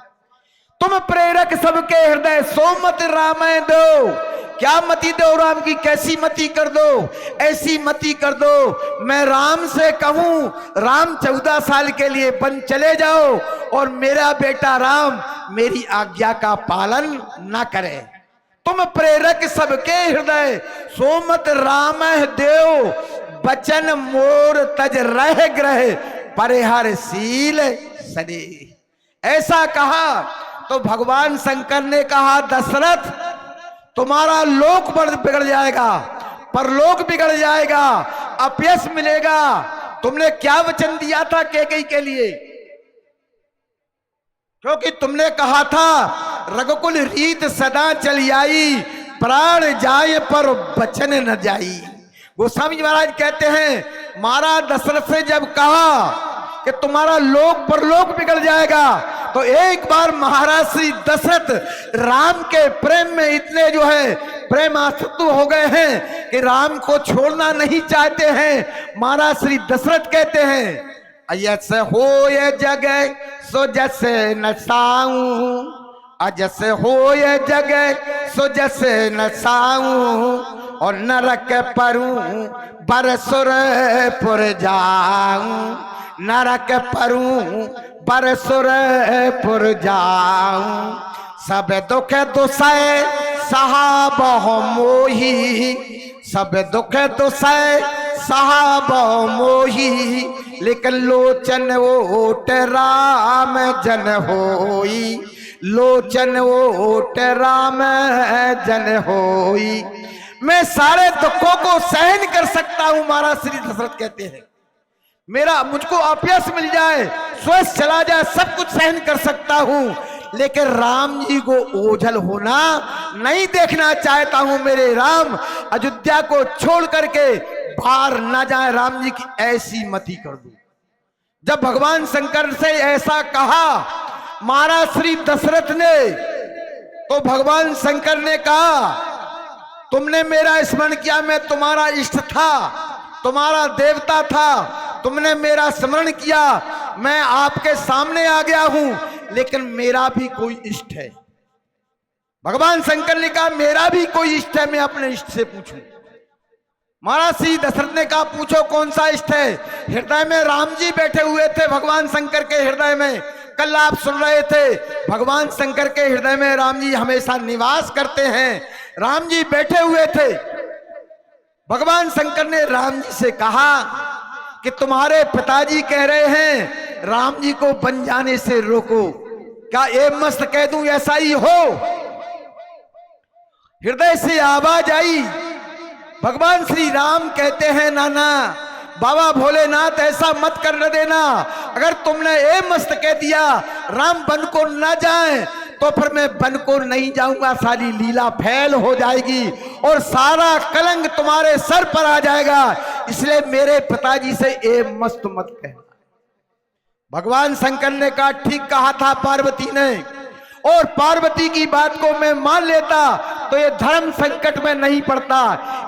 तुम प्रेरक सबके हृदय सो मत राम दो। क्या मति दो राम की, कैसी मति कर दो, ऐसी मति कर दो मैं राम से कहूं राम 14 साल के लिए वन चले जाओ और मेरा बेटा राम मेरी आज्ञा का पालन न करे। तुम प्रेरक सबके हृदय सो मत राम देव, बचन मोर तज रह ग्रह परिहर सील सने। ऐसा कहा तो भगवान शंकर ने कहा, दशरथ तुम्हारा लोक बिगड़ जाएगा, परलोक बिगड़ जाएगा, अपयश मिलेगा। तुमने क्या वचन दिया था कैकेयी के लिए, क्योंकि तुमने कहा था रघुकुल रीत सदा चली आई, प्राण जाए पर बचन न जाई। गोस्वामी महाराज कहते हैं महाराज दशरथ से जब कहा कि तुम्हारा लोक परलोक बिगड़ जाएगा, तो एक बार महाराज श्री दशरथ राम के प्रेम में इतने जो है प्रेमासक्त हो गए हैं कि राम को छोड़ना नहीं चाहते हैं। महाराज श्री दशरथ कहते हैं, यस हो ये जगह सो जैसे नसाऊं, अजस होए जगे सो जसे न साऊं और नरक परूं बरसुर पुर जाऊं, नरक परूं बरसुर पुर जाऊं। सब दुख दुसै सहा बहु मोही, सब दुख दुसै सहा बहु मोही, लेकिन लोचन ओट राम जन होई, लोचन ओट राम जन होई। मैं सारे दुखों को सहन कर सकता हूं, महाराज श्री दशरथ कहते हैं। मेरा मुझको अपयश मिल जाए, स्वस्थ चला जाए, सब कुछ सहन कर सकता हूं, लेकिन राम जी को ओझल होना नहीं देखना चाहता हूं। मेरे राम अयोध्या को छोड़ करके बाहर ना जाए, राम जी की ऐसी मति कर दूं। जब भगवान शंकर से ऐसा कहा महाराज श्री दशरथ ने, तो भगवान शंकर ने कहा तुमने मेरा स्मरण किया, मैं तुम्हारा इष्ट था, तुम्हारा देवता था, तुमने मेरा स्मरण किया, मैं आपके सामने आ गया हूं, लेकिन मेरा भी कोई इष्ट है। भगवान शंकर ने कहा मेरा भी कोई इष्ट है, मैं अपने इष्ट से पूछूं। महाराज श्री दशरथ ने कहा पूछो कौन सा इष्ट है। हृदय में राम जी बैठे हुए थे, भगवान शंकर के हृदय में। कल आप सुन रहे थे भगवान शंकर के हृदय में राम जी हमेशा निवास करते हैं, राम जी बैठे हुए थे। भगवान शंकर ने राम जी से कहा कि तुम्हारे पिताजी कह रहे हैं राम जी को बन जाने से रोको, क्या ये मस्त कह दूं ऐसा ही हो। हृदय से आवाज आई, भगवान श्री राम कहते हैं नाना बाबा भोलेनाथ ऐसा मत कर न देना, अगर तुमने ये मस्त कह दिया राम बन को न जाए तो फिर मैं बन को नहीं जाऊंगा, सारी लीला फैल हो जाएगी और सारा कलंक तुम्हारे सर पर आ जाएगा, इसलिए मेरे पिताजी से ए मस्त मत कहना। भगवान शंकर ने कहा ठीक कहा था पार्वती ने, और पार्वती की बात को मैं मान लेता तो ये धर्म संकट में नहीं पड़ता।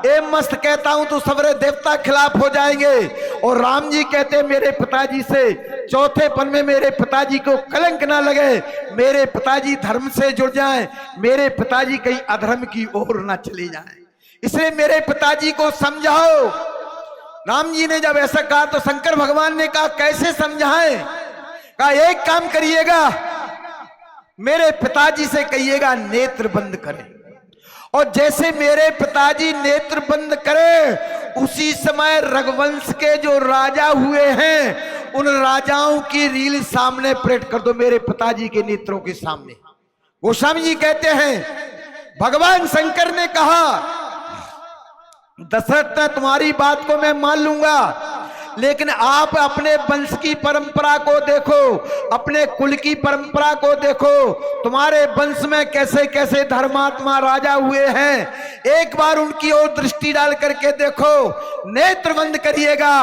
ए मस्त कहता हूं तो सबरे देवता खिलाफ हो जाएंगे, और राम जी कहते मेरे पिताजी से चौथे पन में मेरे पिताजी को कलंक ना लगे, मेरे पिताजी धर्म से जुड़ जाएं, मेरे पिताजी कहीं अधर्म की ओर ना चले जाएं, इसलिए मेरे पिताजी को समझाओ। राम जी ने जब ऐसा कहा तो शंकर भगवान ने कहा कैसे समझाएं। कहा एक काम करिएगा, मेरे पिताजी से कहिएगा नेत्र बंद करें, और जैसे मेरे पिताजी नेत्र बंद करें उसी समय रघुवंश के जो राजा हुए हैं उन राजाओं की रील सामने पलट कर दो मेरे पिताजी के नेत्रों के सामने। गोस्वामी जी कहते हैं भगवान शंकर ने कहा दशरथ तुम्हारी बात को मैं मान लूंगा, लेकिन आप अपने वंश की परंपरा को देखो, अपने कुल की परंपरा को देखो, तुम्हारे वंश में कैसे कैसे धर्मात्मा राजा हुए हैं, एक बार उनकी ओर दृष्टि डाल करके देखो, नेत्र बंद करिएगा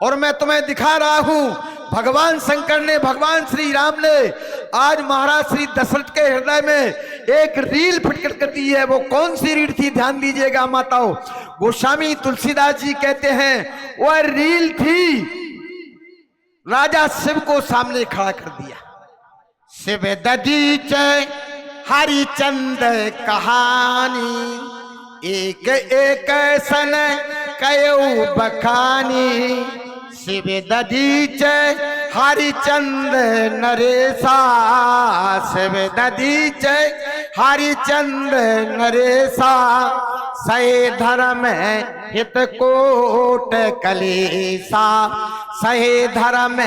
और मैं तुम्हें दिखा रहा हूं। भगवान शंकर ने, भगवान श्री राम ने आज महाराज श्री दशरथ के हृदय में एक रील फिट कर दी है। वो कौन सी रील थी ध्यान दीजिएगा माताओं। गोस्वामी तुलसीदास जी कहते हैं वह रील थी राजा शिव को सामने खड़ा कर दिया। शिव ददीच हरिचंद कहानी, एक एक सन कयो बखानी, शिव ददीच हरिचंद नरेशा, शिव ददीच हरिचंद नरेशा, सहे धर्म हित कोट कलेसा, सहे धर्म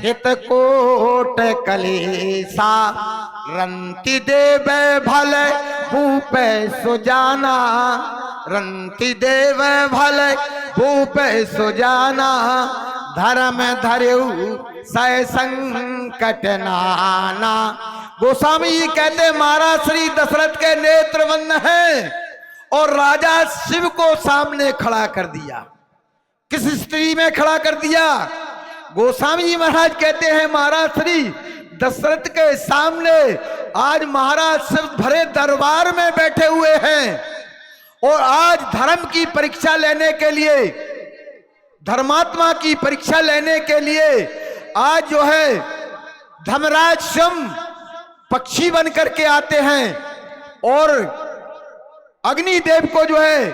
हित कोट कलेसा, रंति देव भल भूप सुजाना, रंति देव भल भूप सुजाना, धर्म धर्यु सह संकट नाना। गोस्वामी जी कहते महाराज श्री दशरथ के नेत्र बंद हैं और राजा शिव को सामने खड़ा कर दिया। किस स्थिति में खड़ा कर दिया? गोस्वामी जी महाराज कहते हैं महाराज श्री दशरथ के सामने आज महाराज शिव भरे दरबार में बैठे हुए हैं और आज धर्म की परीक्षा लेने के लिए, धर्मात्मा की परीक्षा लेने के लिए आज जो है धर्मराज शम पक्षी बन करके आते हैं और अग्निदेव को जो है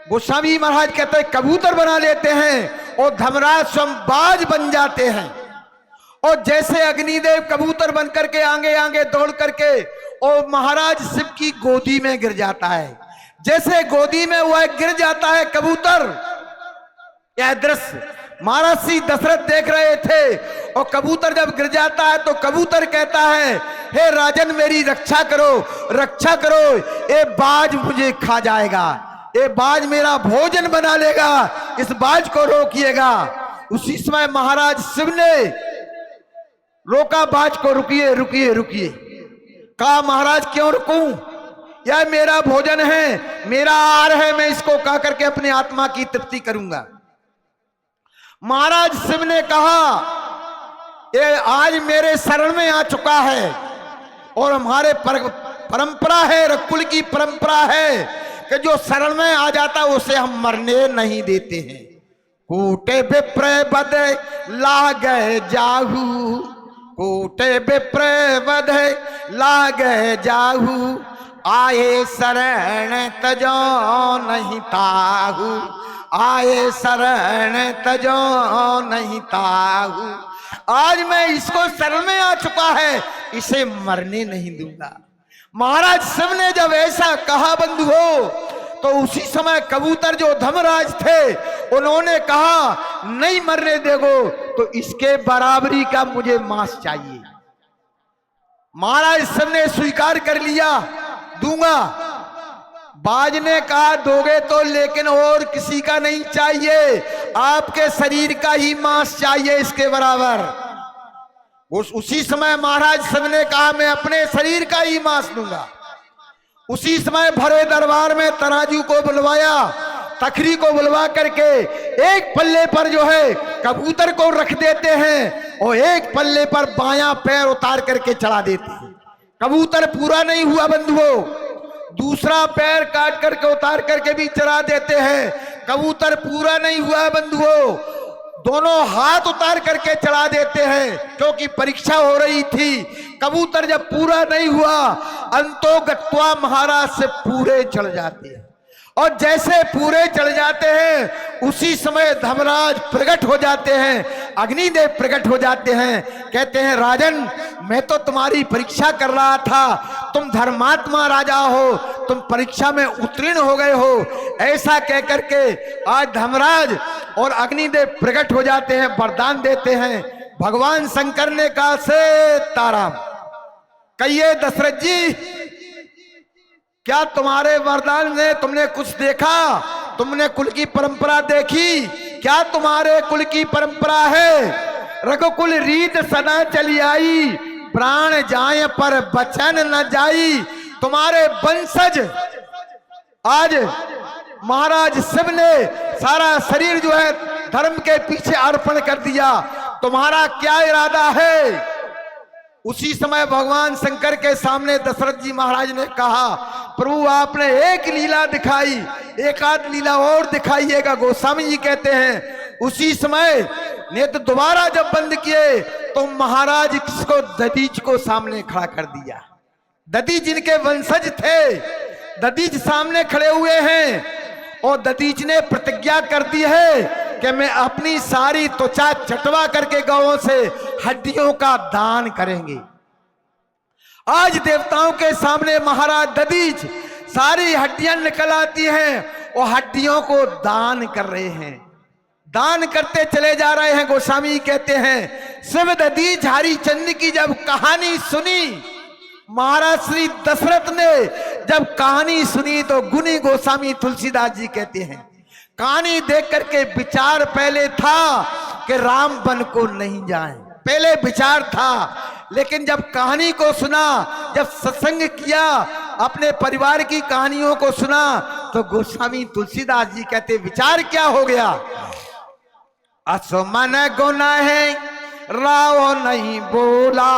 गोस्वामी महाराज कहते हैं कबूतर बना लेते हैं और धर्मराज स्वयं बाज बन जाते हैं। और जैसे अग्निदेव कबूतर बन करके आगे आगे दौड़ करके और महाराज शिव की गोदी में गिर जाता है। जैसे गोदी में वह गिर जाता है कबूतर, यह दृश्य महाराज श्री दशरथ देख रहे थे। और कबूतर जब गिर जाता है तो कबूतर कहता है, हे राजन मेरी रक्षा करो, रक्षा करो, ये बाज मुझे खा जाएगा, ये बाज मेरा भोजन बना लेगा, इस बाज को रोकिएगा। उसी समय महाराज शिव ने रोका बाज को, रुकिए रुकिए रुकिए। कहा महाराज क्यों रुकूं, यह मेरा भोजन है, मेरा आहार है, मैं इसको खा करके अपनी आत्मा की तृप्ति करूंगा। महाराज शिव ने कहा ये आज मेरे शरण में आ चुका है और हमारे परंपरा है, रकुल की परंपरा है कि जो शरण में आ जाता है उसे हम मरने नहीं देते हैं। कूटे विप्र बध लागे जाहू, कूटे विप्र बध लागे जाहू, आए शरण तजो नहीं ताहू, आए शरण तजो नहीं ताहू। आज मैं इसको शरण में आ चुका है, इसे मरने नहीं दूंगा। महाराज शिव ने जब ऐसा कहा बंधुओं, तो उसी समय कबूतर जो धर्मराज थे उन्होंने कहा नहीं मरने देगो तो इसके बराबरी का मुझे मांस चाहिए। महाराज शिव ने स्वीकार कर लिया, दूंगा। बाज ने कहा दोगे तो, लेकिन और किसी का नहीं चाहिए, आपके शरीर का ही मांस चाहिए इसके बराबर। उसी समय महाराज शिव ने कहा मैं अपने शरीर का ही मांस दूंगा। उसी समय भरे दरबार में तराजू को बुलवाया, तखरी को बुलवा करके एक पल्ले पर जो है कबूतर को रख देते हैं और एक पल्ले पर बायां पैर उतार करके चढ़ा देते हैं। कबूतर पूरा नहीं हुआ बंधुओं, दूसरा पैर काट करके उतार करके भी चढ़ा देते हैं। कबूतर पूरा नहीं हुआ बंधुओं, दोनों हाथ उतार करके चढ़ा देते हैं, क्योंकि परीक्षा हो रही थी। कबूतर जब पूरा नहीं हुआ अंतो गत्वा महाराज से पूरे चढ़ जाते हैं। और जैसे पूरे चढ़ जाते हैं उसी समय धर्मराज प्रकट हो जाते हैं, अग्निदेव प्रकट हो जाते हैं। कहते हैं राजन मैं तो तुम्हारी परीक्षा कर रहा था, तुम धर्मात्मा राजा हो, तुम परीक्षा में उत्तीर्ण हो गए हो। ऐसा कहकर के आज धर्मराज और अग्निदेव प्रकट हो जाते हैं, वरदान देते हैं। भगवान शंकर ने कहा से ताराम कहिए दशरथ जी क्या तुम्हारे वरदान ने तुमने कुछ देखा, तुमने कुल की परंपरा देखी, क्या तुम्हारे कुल की परंपरा है रघुकुल रीत सदा चली आई, प्राण जाए पर बचन न जाई। तुम्हारे वंशज आज महाराज शिव ने सारा शरीर जो है धर्म के पीछे अर्पण कर दिया, तुम्हारा क्या इरादा है। उसी समय भगवान शंकर के सामने दशरथ जी महाराज ने कहा प्रभु आपने एक लीला दिखाई, एक आध लीला और दिखाइएगा। गोस्वामी जी कहते हैं उसी समय नेत्र दोबारा जब बंद किए तो महाराज किसको दधीच को सामने खड़ा कर दिया। दधीच जिनके वंशज थे, दधीच सामने खड़े हुए हैं और दधीच ने प्रतिज्ञा कर दी है कि मैं अपनी सारी त्वचा चटवा करके गौों से हड्डियों का दान करेंगे। आज देवताओं के सामने महाराज दधीच सारी हड्डियां निकल आती हैं और हड्डियों को दान कर रहे हैं, दान करते चले जा रहे हैं। गोस्वामी कहते हैं शिव दधीच हरिचंद्र की जब कहानी सुनी, महाराज श्री दशरथ ने जब कहानी सुनी तो गुनी गोस्वामी तुलसीदास जी कहते हैं कहानी देख करके विचार पहले था कि राम वन को नहीं जाएं, पहले विचार था, लेकिन जब कहानी को सुना, जब सत्संग किया, अपने परिवार की कहानियों को सुना तो गोस्वामी तुलसीदास जी कहते विचार क्या हो गया। असमन गुना है राव नहीं बोला।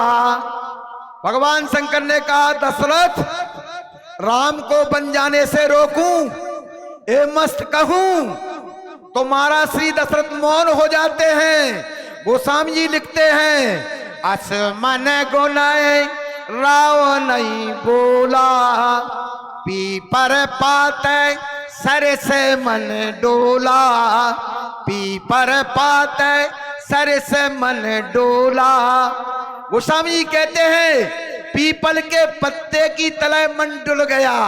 भगवान शंकर ने कहा दशरथ राम को बन जाने से रोकूं ए मस्त कहूं, तो महाराज श्री दशरथ मौन हो जाते हैं। गोस्वामी जी लिखते हैं असमन गुनाए राव नहीं बोला, पीपर पाते सर से मन डोला, पीपर पाते सर से मन डोला। गोस्वामी कहते हैं पीपल के पत्ते की तले मन डुल गया।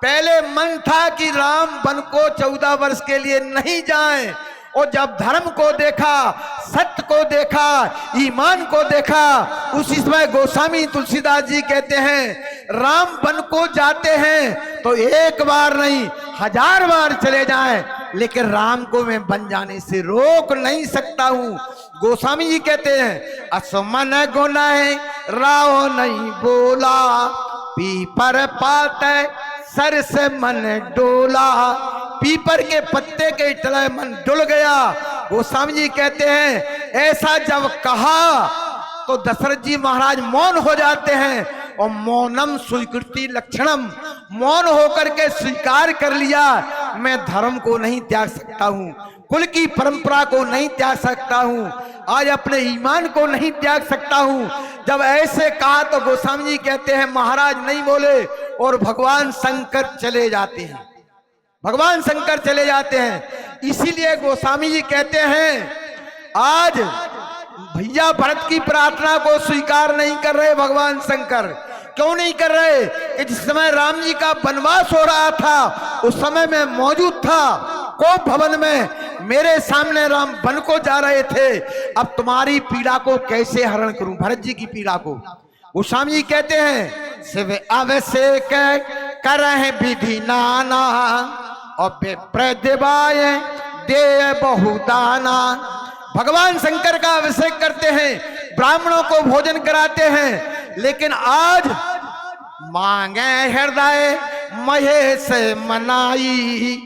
पहले मन था कि राम वन को 14 वर्ष के लिए नहीं जाएं, और जब धर्म को देखा, सत्य को देखा, ईमान को देखा, उसी समय गोस्वामी तुलसीदास जी कहते हैं राम वन को जाते हैं तो एक बार नहीं 1000 बार चले जाएं, लेकिन राम को मैं बन जाने से रोक नहीं सकता हूं। गोस्वामी जी कहते हैं असमन गुनाह राव नहीं बोला, पीपर पाते सर से मन डोला, पीपर के पत्ते के तले मन डुल गया। गोस्वामी जी कहते हैं ऐसा जब कहा तो दशरथ जी महाराज मौन हो जाते हैं, और मौनम स्वीकृति लक्षणम, मौन होकर के स्वीकार कर लिया मैं धर्म को नहीं त्याग सकता हूं, कुल की परंपरा को नहीं त्याग सकता हूं, आज अपने ईमान को नहीं त्याग सकता हूं। जब ऐसे कहा तो गोस्वामी जी कहते हैं महाराज नहीं बोले, और भगवान शंकर चले जाते हैं, भगवान शंकर चले जाते हैं। इसीलिए गोस्वामी जी कहते हैं आज भैया भरत की प्रार्थना को स्वीकार नहीं कर रहे भगवान शंकर। क्यों नहीं कर रहे? कि जिस समय राम जी का वनवास हो रहा था उस समय मैं मौजूद था कोप भवन में, मेरे सामने राम वन को जा रहे थे। अब तुम्हारी पीड़ा को कैसे हरण करूं, भरत जी की पीड़ा को। गोस्वामी जी कहते हैं शिव अवश्य करह विधि नाना, और विप्रदिवाय दे बहुदाना। भगवान शंकर का अभिषेक करते हैं, ब्राह्मणों को भोजन कराते हैं, लेकिन आज मांगे हृदय महेश मनाई,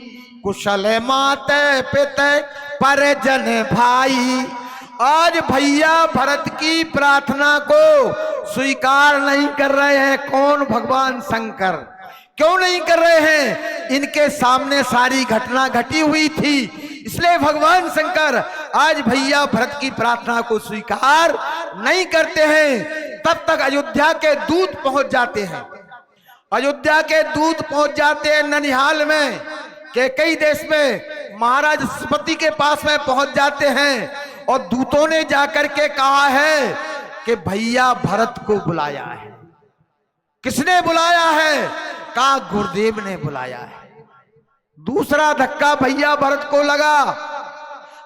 कुशल माते पिते परिजन भाई। आज भैया भरत की प्रार्थना को स्वीकार नहीं कर रहे हैं। कौन? भगवान शंकर। क्यों नहीं कर रहे हैं? इनके सामने सारी घटना घटी हुई थी, इसलिए भगवान शंकर आज भैया भरत की प्रार्थना को स्वीकार नहीं करते हैं। तब तक अयोध्या के दूत पहुंच जाते हैं, अयोध्या के दूत पहुंच जाते हैं ननिहाल में, के कई देश में महाराज पति के पास में पहुंच जाते हैं, और दूतों ने जाकर के कहा है कि भैया भरत को बुलाया है। किसने बुलाया है? कहा गुरुदेव ने बुलाया है। दूसरा धक्का भैया भरत को लगा।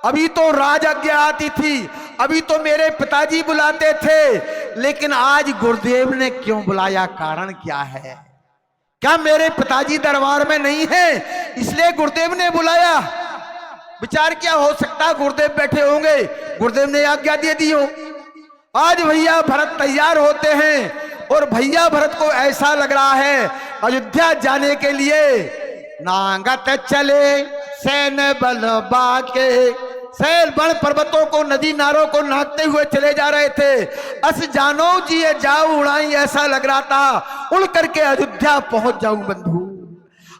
अभी तो राज आज्ञा आती थी, अभी तो मेरे पिताजी बुलाते थे, लेकिन आज गुरुदेव ने क्यों बुलाया? कारण क्या है? क्या मेरे पिताजी दरबार में नहीं है इसलिए गुरुदेव ने बुलाया? विचार क्या हो सकता, गुरुदेव बैठे होंगे, गुरुदेव ने आज्ञा दे दी हो। आज भैया भरत तैयार होते हैं, और भैया भरत को ऐसा लग रहा है अयोध्या जाने के लिए नांगत चले सैन बल बाके, सैल बड़ पर्वतों को, नदी नारों को नाचते हुए चले जा रहे थे। अस जानो जी जाओ उड़ाई, ऐसा लग रहा था उड़ करके अयोध्या पहुंच जाऊं बंधु।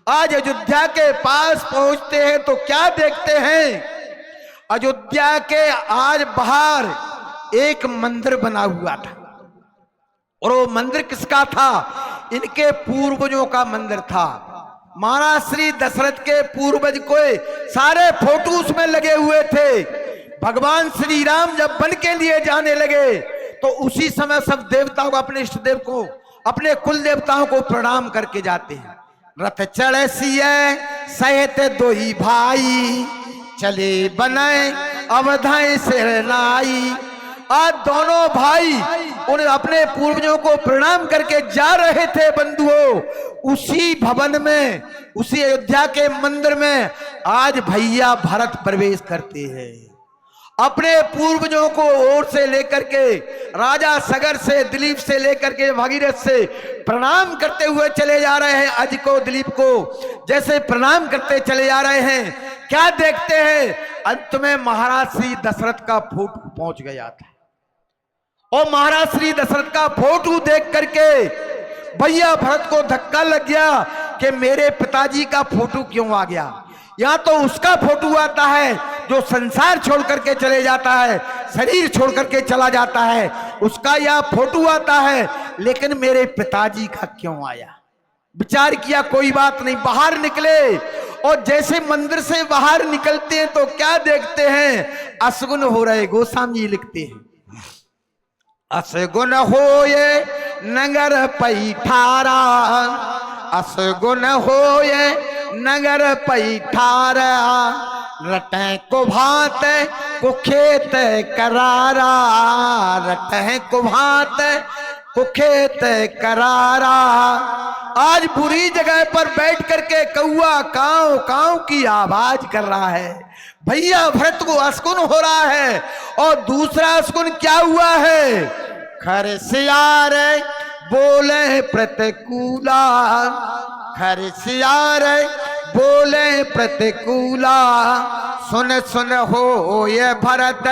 आज अयोध्या के पास पहुंचते हैं तो क्या देखते हैं? अयोध्या के आज बाहर एक मंदिर बना हुआ था, और वो मंदिर किसका था? इनके पूर्वजों का मंदिर था। महाराज श्री दशरथ के पूर्वज को सारे फोटो उसमें लगे हुए थे। भगवान श्री राम जब वन के लिए जाने लगे तो उसी समय सब देवताओं को, अपने इष्ट देव को, अपने कुल देवताओं को प्रणाम करके जाते हैं। रथ चढ़े सिए सहित दो ही भाई, चले बनाए अवधाई सिरनाई। आज दोनों भाई उन अपने पूर्वजों को प्रणाम करके जा रहे थे बंधुओं। उसी भवन में, उसी अयोध्या के मंदिर में आज भैया भरत प्रवेश करते हैं। अपने पूर्वजों को ओर से लेकर के, राजा सगर से, दिलीप से लेकर के भागीरथ से प्रणाम करते हुए चले जा रहे हैं। अज को, दिलीप को जैसे प्रणाम करते चले जा रहे हैं। क्या देखते हैं? अंत में महाराज श्री दशरथ का फोटो पहुंच गया था, और महाराज श्री दशरथ का फोटो देख करके भैया भरत को धक्का लग गया कि मेरे पिताजी का फोटो क्यों आ गया। यहाँ तो उसका फोटो आता है जो संसार छोड़ करके चले जाता है, शरीर छोड़ करके चला जाता है, उसका यह फोटो आता है लेकिन मेरे पिताजी का क्यों आया। विचार किया, कोई बात नहीं, बाहर निकले और जैसे मंदिर से बाहर निकलते हैं तो क्या देखते हैं, असगुन हो रहे। गोस्वामी जी लिखते हैं, असगुन होए नगर पैठारा, असगुन होए नगर पैठारा, रटे को भात को खेत करारा, रटे को भात को खेत करारा। आज बुरी जगह पर बैठ करके कौआ काव काव की आवाज कर रहा है। भैया भरत को असकुन हो रहा है। और दूसरा असकुन क्या हुआ है, खरसियार बोले प्रतिकूला, खरसियार बोले प्रतिकूला, सुन सुन हो ये भरत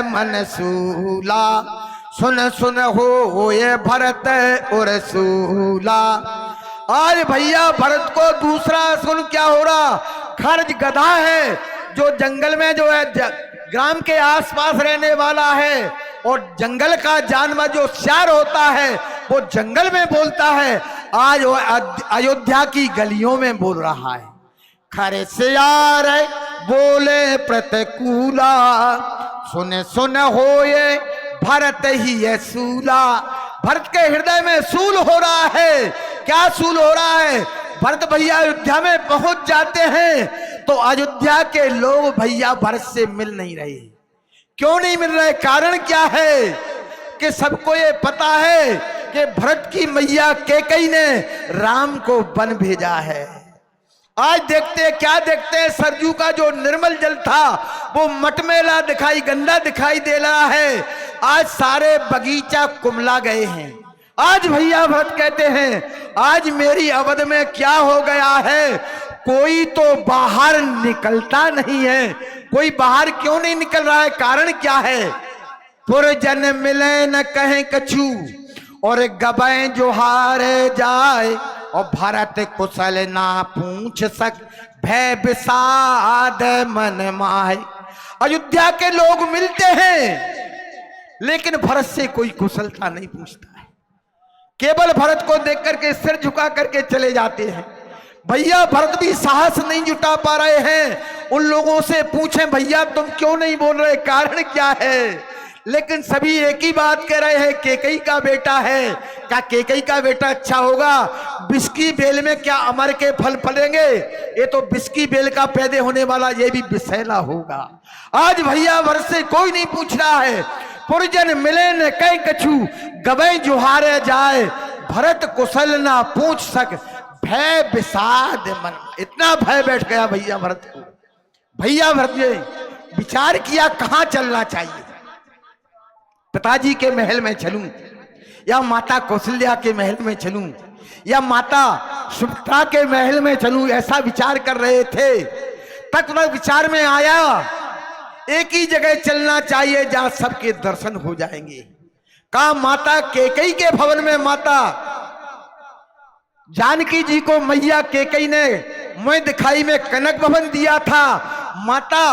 मनसूला, सुन सुन हो ये भरत उरसूला। आज भैया भरत को दूसरा सुन क्या हो रहा, खर्ज गधा है जो जंगल में जो है ग्राम के आसपास रहने वाला है, और जंगल का जानवर जो श्यार होता है वो जंगल में बोलता है, आज वो अयोध्या की गलियों में बोल रहा है। खरसियार बोले प्रतिकूला, सुन सुन होए भरत ही है सूला। भरत के हृदय में सूल हो रहा है। क्या सूल हो रहा है, भरत भैया अयोध्या में पहुंच जाते हैं तो अयोध्या के लोग भैया भरत से मिल नहीं रहे। क्यों नहीं मिल रहे, कारण क्या है कि सबको ये पता है कि भरत की मैया कैकेयी ने राम को वन भेजा है। आज देखते हैं, क्या देखते हैं, सरजू का जो निर्मल जल था वो मटमेला दिखाई, गंदा दिखाई दे रहा है। आज सारे बगीचा कुमला गए हैं। आज भैया भरत कहते हैं, आज मेरी अवध में क्या हो गया है, कोई तो बाहर निकलता नहीं है। कोई बाहर क्यों नहीं निकल रहा है, कारण क्या है, पुरजन मिले न कहें कछु, और गबे जो हारे जाए, और भरत कुशल ना पूछ सक, भय विषाद मन माय। अयोध्या के लोग मिलते हैं लेकिन भरत से कोई कुशलता नहीं पूछता है, केवल भरत को देख करके सिर झुका करके चले जाते हैं। भैया भरत भी साहस नहीं जुटा पा रहे हैं उन लोगों से पूछें, भैया तुम क्यों नहीं बोल रहे, कारण क्या है। लेकिन सभी एक ही बात कह रहे हैं, कैकेयी का बेटा है। क्या कैकेयी का बेटा अच्छा होगा, बिस्की बेल में क्या अमर के फल फलेंगे, ये तो बिस्की बेल का पैदा होने वाला ये भी विषैला होगा। आज भैया भरत से कोई नहीं पूछ रहा है, पुरजन मिले न कई कछु, गवै जुहारे जाए, भरत कुशल ना पूछ सक, भय विषाद मन। इतना भय बैठ गया भैया भरत को। भैया भरत ने विचार किया कहां चलना चाहिए, पिताजी के महल में चलूं या माता कौशल्या के महल में चलूं या माता सुमित्रा के महल में चलूं, ऐसा विचार कर रहे थे। तक विचार में आया एक ही जगह चलना चाहिए जहां सबके दर्शन हो जाएंगे। कहा माता कैकेयी के भवन में माता जानकी जी को मैया कैकेयी ने मुँह दिखाई में कनक भवन दिया था। माता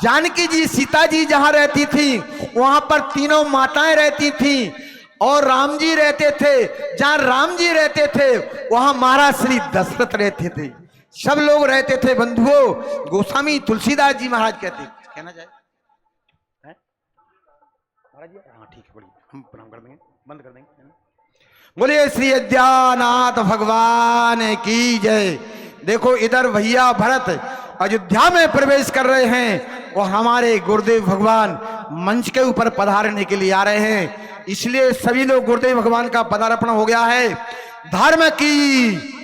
जानकी जी सीता जी जहां रहती थी वहां पर तीनों माताएं रहती थी, और राम जी रहते थे। जहां राम जी रहते थे वहां महाराज श्री दशरथ रहते थे। सब लोग रहते थे बंधुओं। गोस्वामी तुलसीदास जी महाराज कहना चाहे महाराज जी, हाँ ठीक है, बोलिए, हम प्रणाम कर देंगे, बंद कर देंगे। बोलिए श्री अद्यानाथ भगवान की जय। देखो इधर भैया भरत अयोध्या में प्रवेश कर रहे हैं और हमारे गुरुदेव भगवान मंच के ऊपर पधारने के लिए आ रहे हैं, इसलिए सभी लोग गुरुदेव भगवान का पदार्पण हो गया है। धर्म की